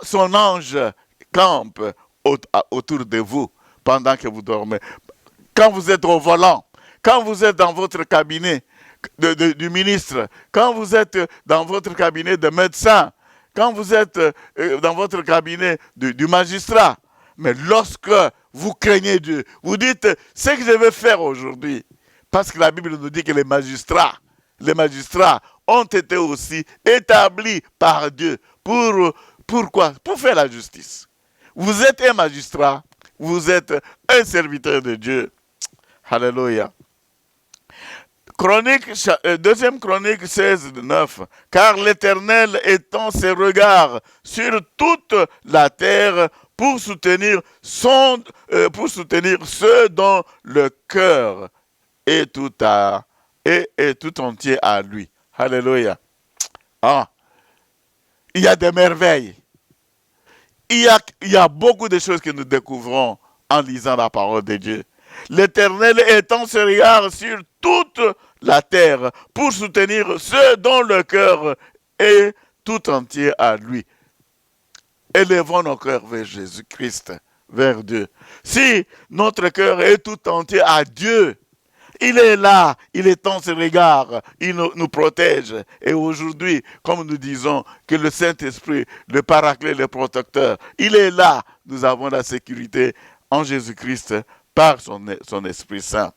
son ange campe autour de vous pendant que vous dormez. Quand vous êtes au volant, quand vous êtes dans votre cabinet du ministre, quand vous êtes dans votre cabinet de médecin, quand vous êtes dans votre cabinet du magistrat, mais lorsque vous craignez Dieu, vous dites, ce que je vais faire aujourd'hui, parce que la Bible nous dit que les magistrats ont été aussi établis par Dieu. Pourquoi? Pour faire la justice. Vous êtes un magistrat, vous êtes un serviteur de Dieu. Alléluia. Deuxième Chronique 16:9. Car l'Éternel étend ses regards sur toute la terre pour soutenir ceux dont le cœur est est tout entier à lui. Alléluia. Ah, il y a des merveilles. Il y a beaucoup de choses que nous découvrons en lisant la parole de Dieu. L'Éternel étend ses regards sur toute la terre pour soutenir ceux dont le cœur est tout entier à lui. Élevons nos cœurs vers Jésus-Christ, vers Dieu. Si notre cœur est tout entier à Dieu, il est là, il étend ses regards, il nous protège. Et aujourd'hui, comme nous disons que le Saint-Esprit, le Paraclet, le protecteur, il est là. Nous avons la sécurité en Jésus-Christ par son Esprit Saint.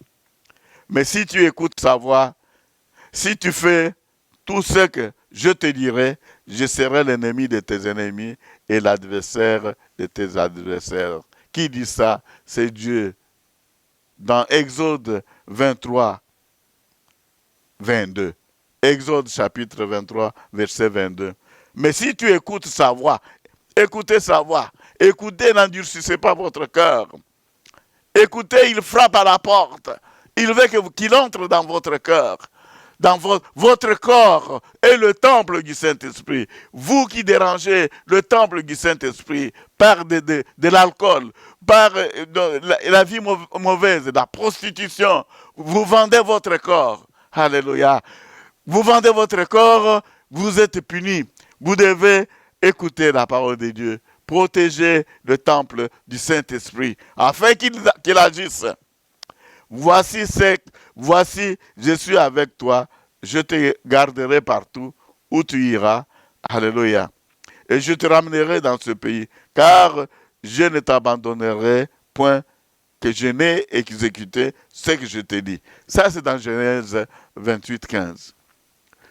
Mais si tu écoutes sa voix, si tu fais tout ce que je te dirai, je serai l'ennemi de tes ennemis et l'adversaire de tes adversaires. Qui dit ça? C'est Dieu. Dans Exode 23, 22. Exode chapitre 23, verset 22. Mais si tu écoutes sa voix, écoutez sa voix, écoutez, n'endurcissez pas votre cœur. Écoutez, il frappe à la porte. Il veut qu'il entre dans votre cœur. Dans votre corps est le temple du Saint-Esprit. Vous qui dérangez le temple du Saint-Esprit par de l'alcool, par la vie mauvaise, la prostitution, vous vendez votre corps. Alléluia. Vous vendez votre corps, vous êtes punis. Vous devez écouter la parole de Dieu. Protéger le temple du Saint-Esprit afin qu'il agisse. Voici, je suis avec toi, je te garderai partout où tu iras. Alléluia. Et je te ramènerai dans ce pays, car je ne t'abandonnerai point que je n'ai exécuté ce que je t'ai dit. Ça, c'est dans Genèse 28, 15.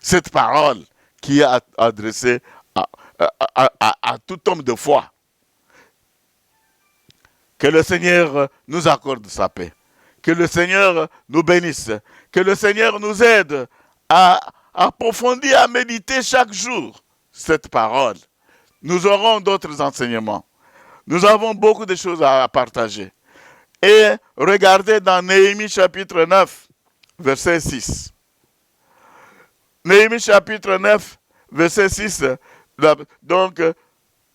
Cette parole qui est adressée à tout homme de foi. Que le Seigneur nous accorde sa paix. Que le Seigneur nous bénisse. Que le Seigneur nous aide à approfondir, à méditer chaque jour cette parole. Nous aurons d'autres enseignements. Nous avons beaucoup de choses à partager. Et regardez dans Néhémie chapitre 9, verset 6. Néhémie chapitre 9, verset 6. Donc,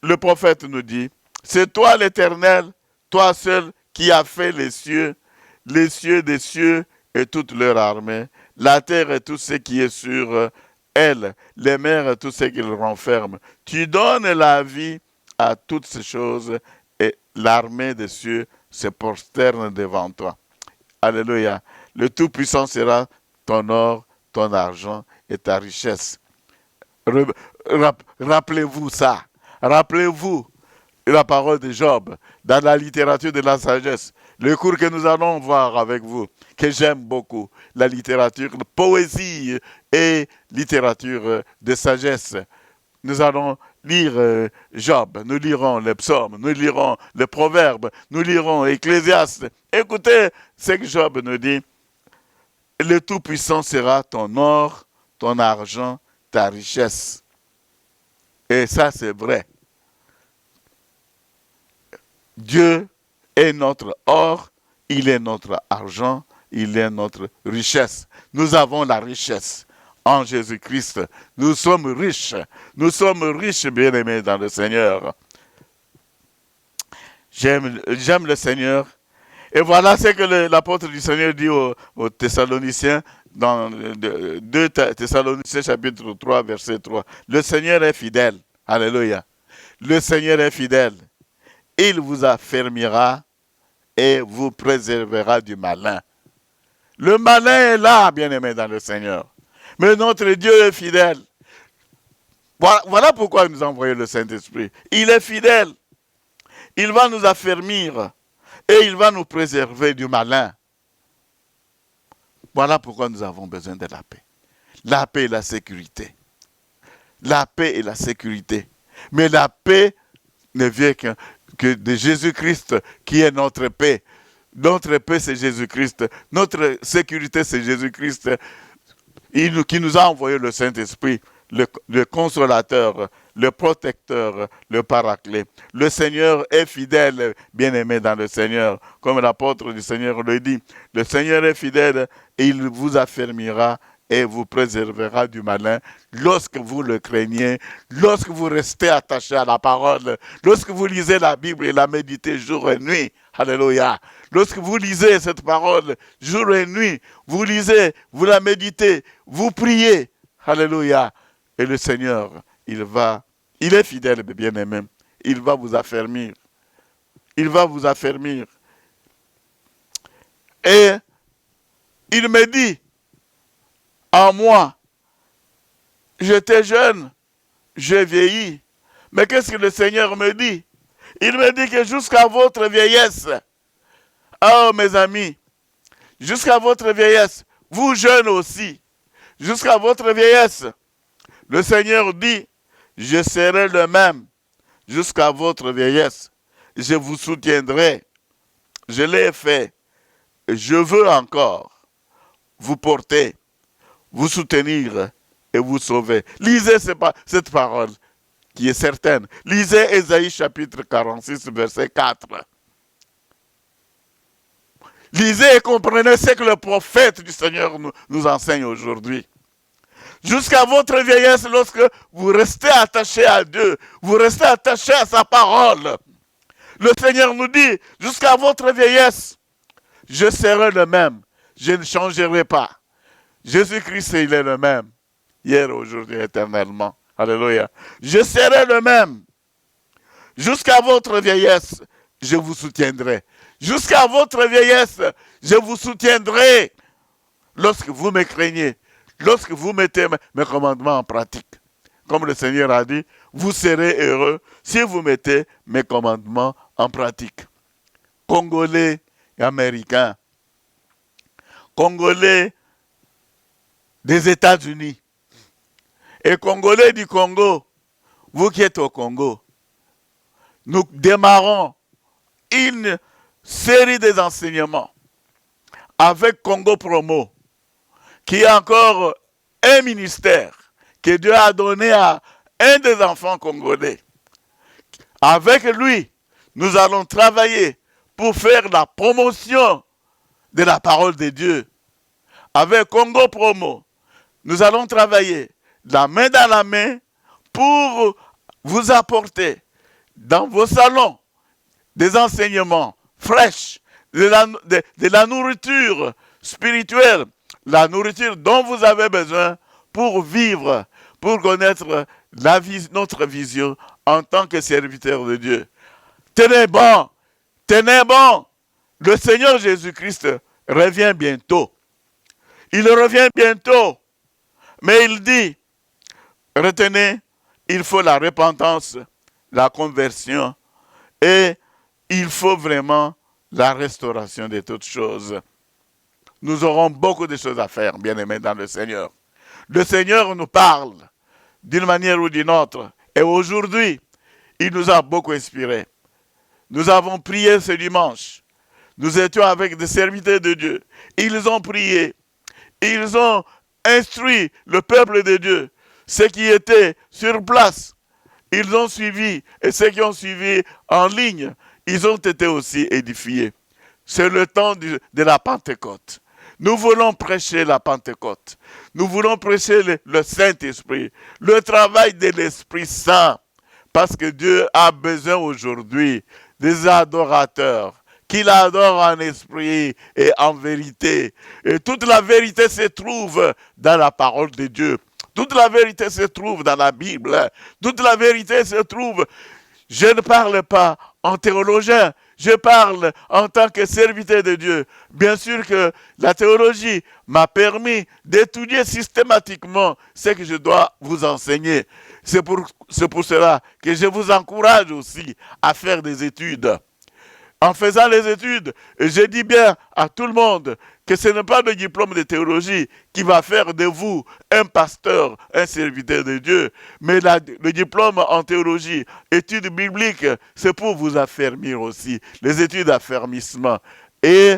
le prophète nous dit, c'est toi l'Éternel, toi seul qui as fait les cieux des cieux et toute leur armée, la terre et tout ce qui est sur elle, les mers et tout ce qu'ils renferment. Tu donnes la vie à toutes ces choses et l'armée des cieux se prosterne devant toi. Alléluia. Le Tout-Puissant sera ton or, ton argent et ta richesse. Rappelez-vous ça. Rappelez-vous la parole de Job dans la littérature de la sagesse. Le cours que nous allons voir avec vous, que j'aime beaucoup, la littérature, la poésie et littérature de sagesse. Nous allons lire Job, nous lirons les psaumes, nous lirons les proverbes, nous lirons Ecclésiaste. Écoutez ce que Job nous dit. Le Tout-Puissant sera ton or, ton argent, ta richesse. Et ça, c'est vrai. Dieu est notre or, il est notre argent, il est notre richesse. Nous avons la richesse en Jésus-Christ. Nous sommes riches, bien-aimés dans le Seigneur. J'aime le Seigneur. Et voilà ce que l'apôtre du Seigneur dit aux Thessaloniciens dans 2 Thessaloniciens chapitre 3, verset 3. Le Seigneur est fidèle. Alléluia. Le Seigneur est fidèle. Il vous affermira et vous préservera du malin. Le malin est là, bien-aimé dans le Seigneur. Mais notre Dieu est fidèle. Voilà pourquoi il nous a envoyé le Saint-Esprit. Il est fidèle. Il va nous affermir et il va nous préserver du malin. Voilà pourquoi nous avons besoin de la paix. La paix et la sécurité. La paix et la sécurité. Mais la paix ne vient que de Jésus-Christ qui est notre paix. Notre paix, c'est Jésus-Christ. Notre sécurité, c'est Jésus-Christ qui nous a envoyé le Saint-Esprit, le consolateur, le protecteur, le paraclet. Le Seigneur est fidèle, bien-aimé dans le Seigneur, comme l'apôtre du Seigneur le dit. Le Seigneur est fidèle et il vous affermira et vous préservera du malin lorsque vous le craignez, lorsque vous restez attaché à la parole, lorsque vous lisez la Bible et la méditez jour et nuit. Alléluia. Lorsque vous lisez cette parole jour et nuit, vous lisez, vous la méditez, vous priez. Alléluia. Et le Seigneur, il est fidèle, bien-aimé. Il va vous affermir. Il va vous affermir. Et il me dit, en moi, j'étais jeune, j'ai vieilli. Mais qu'est-ce que le Seigneur me dit? Il me dit que jusqu'à votre vieillesse, oh mes amis, jusqu'à votre vieillesse, vous jeunes aussi, jusqu'à votre vieillesse, le Seigneur dit, je serai le même jusqu'à votre vieillesse. Je vous soutiendrai. Je l'ai fait. Je veux encore vous porter, vous soutenir et vous sauver. Lisez cette parole qui est certaine. Lisez Ésaïe chapitre 46, verset 4. Lisez et comprenez ce que le prophète du Seigneur nous enseigne aujourd'hui. Jusqu'à votre vieillesse, lorsque vous restez attaché à Dieu, vous restez attaché à sa parole. Le Seigneur nous dit, jusqu'à votre vieillesse, je serai le même. Je ne changerai pas. Jésus-Christ, il est le même. Hier, aujourd'hui, éternellement. Alléluia. Je serai le même. Jusqu'à votre vieillesse, je vous soutiendrai. Jusqu'à votre vieillesse, je vous soutiendrai. Lorsque vous me craignez, lorsque vous mettez mes commandements en pratique. Comme le Seigneur a dit, vous serez heureux si vous mettez mes commandements en pratique. Congolais et Américains. Congolais des États-Unis. Et Congolais du Congo, vous qui êtes au Congo, nous démarrons une série des enseignements avec Congo Promo, qui est encore un ministère que Dieu a donné à un des enfants congolais. Avec lui, nous allons travailler pour faire la promotion de la parole de Dieu. Avec Congo Promo, nous allons travailler la main dans la main pour vous apporter dans vos salons des enseignements fraîches, de la nourriture spirituelle, la nourriture dont vous avez besoin pour vivre, pour connaître notre vision en tant que serviteur de Dieu. Tenez bon, tenez bon. Le Seigneur Jésus-Christ revient bientôt. Il revient bientôt. Mais il dit, retenez, il faut la repentance, la conversion et il faut vraiment la restauration de toutes choses. Nous aurons beaucoup de choses à faire, bien-aimés dans le Seigneur. Le Seigneur nous parle d'une manière ou d'une autre. Et aujourd'hui, il nous a beaucoup inspirés. Nous avons prié ce dimanche. Nous étions avec des serviteurs de Dieu. Ils ont prié. Ils ont instruit le peuple de Dieu. Ceux qui étaient sur place, ils ont suivi. Et ceux qui ont suivi en ligne, ils ont été aussi édifiés. C'est le temps de la Pentecôte. Nous voulons prêcher la Pentecôte. Nous voulons prêcher le Saint-Esprit, le travail de l'Esprit Saint. Parce que Dieu a besoin aujourd'hui des adorateurs qui l'adorent en esprit et en vérité. Et toute la vérité se trouve dans la parole de Dieu. Toute la vérité se trouve dans la Bible. Toute la vérité se trouve. Je ne parle pas en théologien, je parle en tant que serviteur de Dieu. Bien sûr que la théologie m'a permis d'étudier systématiquement ce que je dois vous enseigner. C'est pour cela que je vous encourage aussi à faire des études. En faisant les études, je dis bien à tout le monde que ce n'est pas le diplôme de théologie qui va faire de vous un pasteur, un serviteur de Dieu, mais le diplôme en théologie, études bibliques, c'est pour vous affermir aussi, les études d'affermissement. Et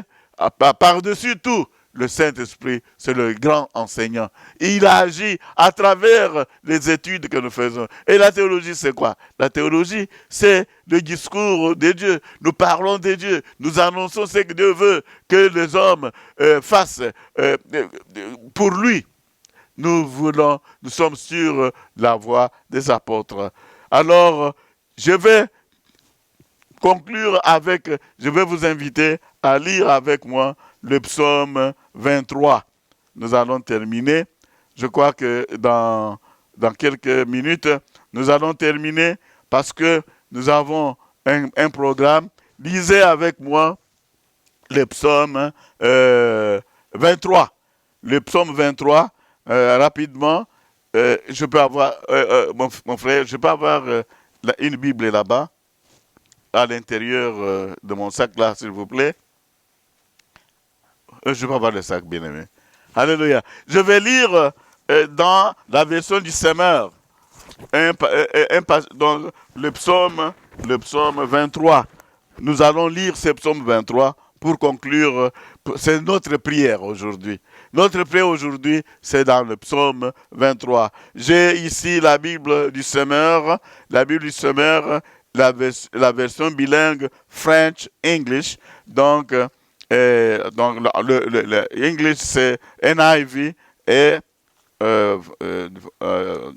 par-dessus tout, le Saint-Esprit, c'est le grand enseignant. Il agit à travers les études que nous faisons. Et la théologie, c'est quoi? La théologie, c'est le discours de Dieu. Nous parlons de Dieu. Nous annonçons ce que Dieu veut que les hommes fassent pour lui. Nous sommes sur la voie des apôtres. Alors, je vais conclure je vais vous inviter à lire avec moi le psaume 23. Nous allons terminer. Je crois que dans quelques minutes, nous allons terminer parce que nous avons un programme. Lisez avec moi le psaume 23. Le psaume 23, rapidement, je peux avoir, mon frère, je peux avoir une Bible là-bas, à l'intérieur de mon sac là, s'il vous plaît. Je peux avoir le sac, bien aimé. Alléluia. Je vais lire dans la version du Semeur, dans le psaume 23. Nous allons lire ce psaume 23 pour conclure. C'est notre prière aujourd'hui. Notre prière aujourd'hui, c'est dans le psaume 23. J'ai ici la Bible du Semeur, la version bilingue French-English. Donc le English, c'est NIV et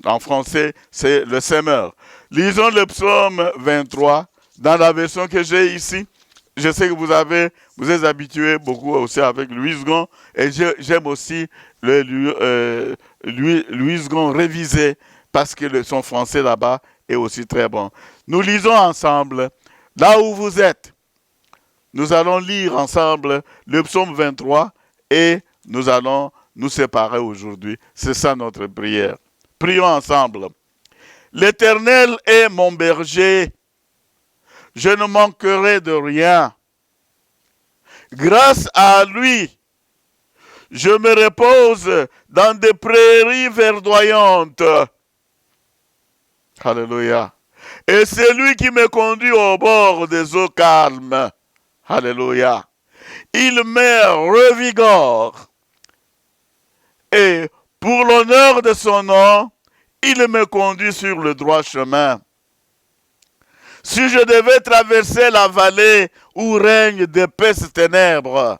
en français, c'est le Semeur. Lisons le psaume 23 dans la version que j'ai ici. Je sais que vous êtes habitués beaucoup aussi avec Louis Gon, et j'aime aussi le Louis Gon révisé parce que son français là-bas est aussi très bon. Nous lisons ensemble, là où vous êtes. Nous allons lire ensemble le psaume 23 et nous allons nous séparer aujourd'hui. C'est ça notre prière. Prions ensemble. L'Éternel est mon berger. Je ne manquerai de rien. Grâce à lui, je me repose dans des prairies verdoyantes. Alléluia. Et c'est lui qui me conduit au bord des eaux calmes. Alléluia. Il me revigore. Et pour l'honneur de son nom, il me conduit sur le droit chemin. Si je devais traverser la vallée où règnent d'épaisses ténèbres,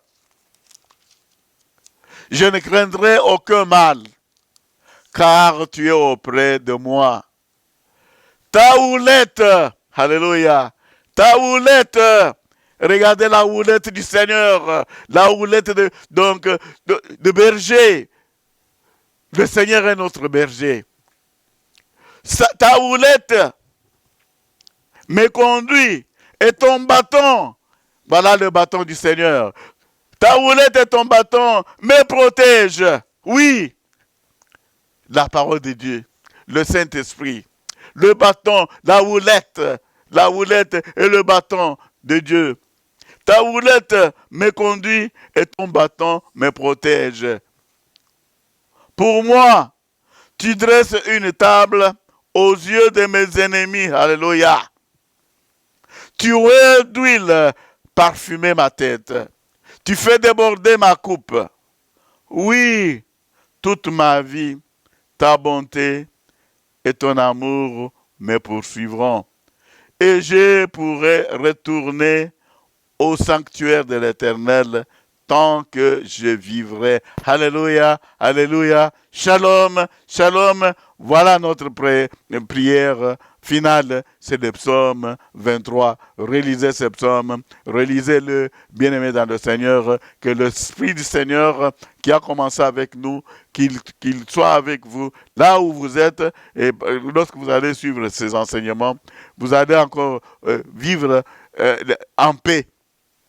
je ne craindrai aucun mal, car tu es auprès de moi. Ta houlette, alléluia, ta houlette, regardez la houlette du Seigneur, la houlette de berger. Le Seigneur est notre berger. Ta houlette me conduit, et ton bâton, voilà le bâton du Seigneur. Ta houlette et ton bâton me protègent. Oui, la parole de Dieu, le Saint-Esprit, le bâton, la houlette et le bâton de Dieu. Ta houlette me conduit et ton bâton me protège. Pour moi, tu dresses une table aux yeux de mes ennemis. Alléluia. Tu oins d'huile parfumer ma tête. Tu fais déborder ma coupe. Oui, toute ma vie, ta bonté et ton amour me poursuivront. Et je pourrai retourner au sanctuaire de l'Éternel tant que je vivrai. Alléluia, alléluia. Shalom, shalom. Voilà notre prière finale. C'est le psaume 23. Relisez ce psaume. Relisez-le, bien-aimés dans le Seigneur. Que l'Esprit du Seigneur qui a commencé avec nous, qu'il soit avec vous là où vous êtes. Et lorsque vous allez suivre ces enseignements, vous allez encore vivre en paix.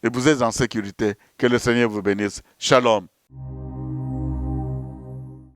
Et vous êtes en sécurité. Que le Seigneur vous bénisse. Shalom.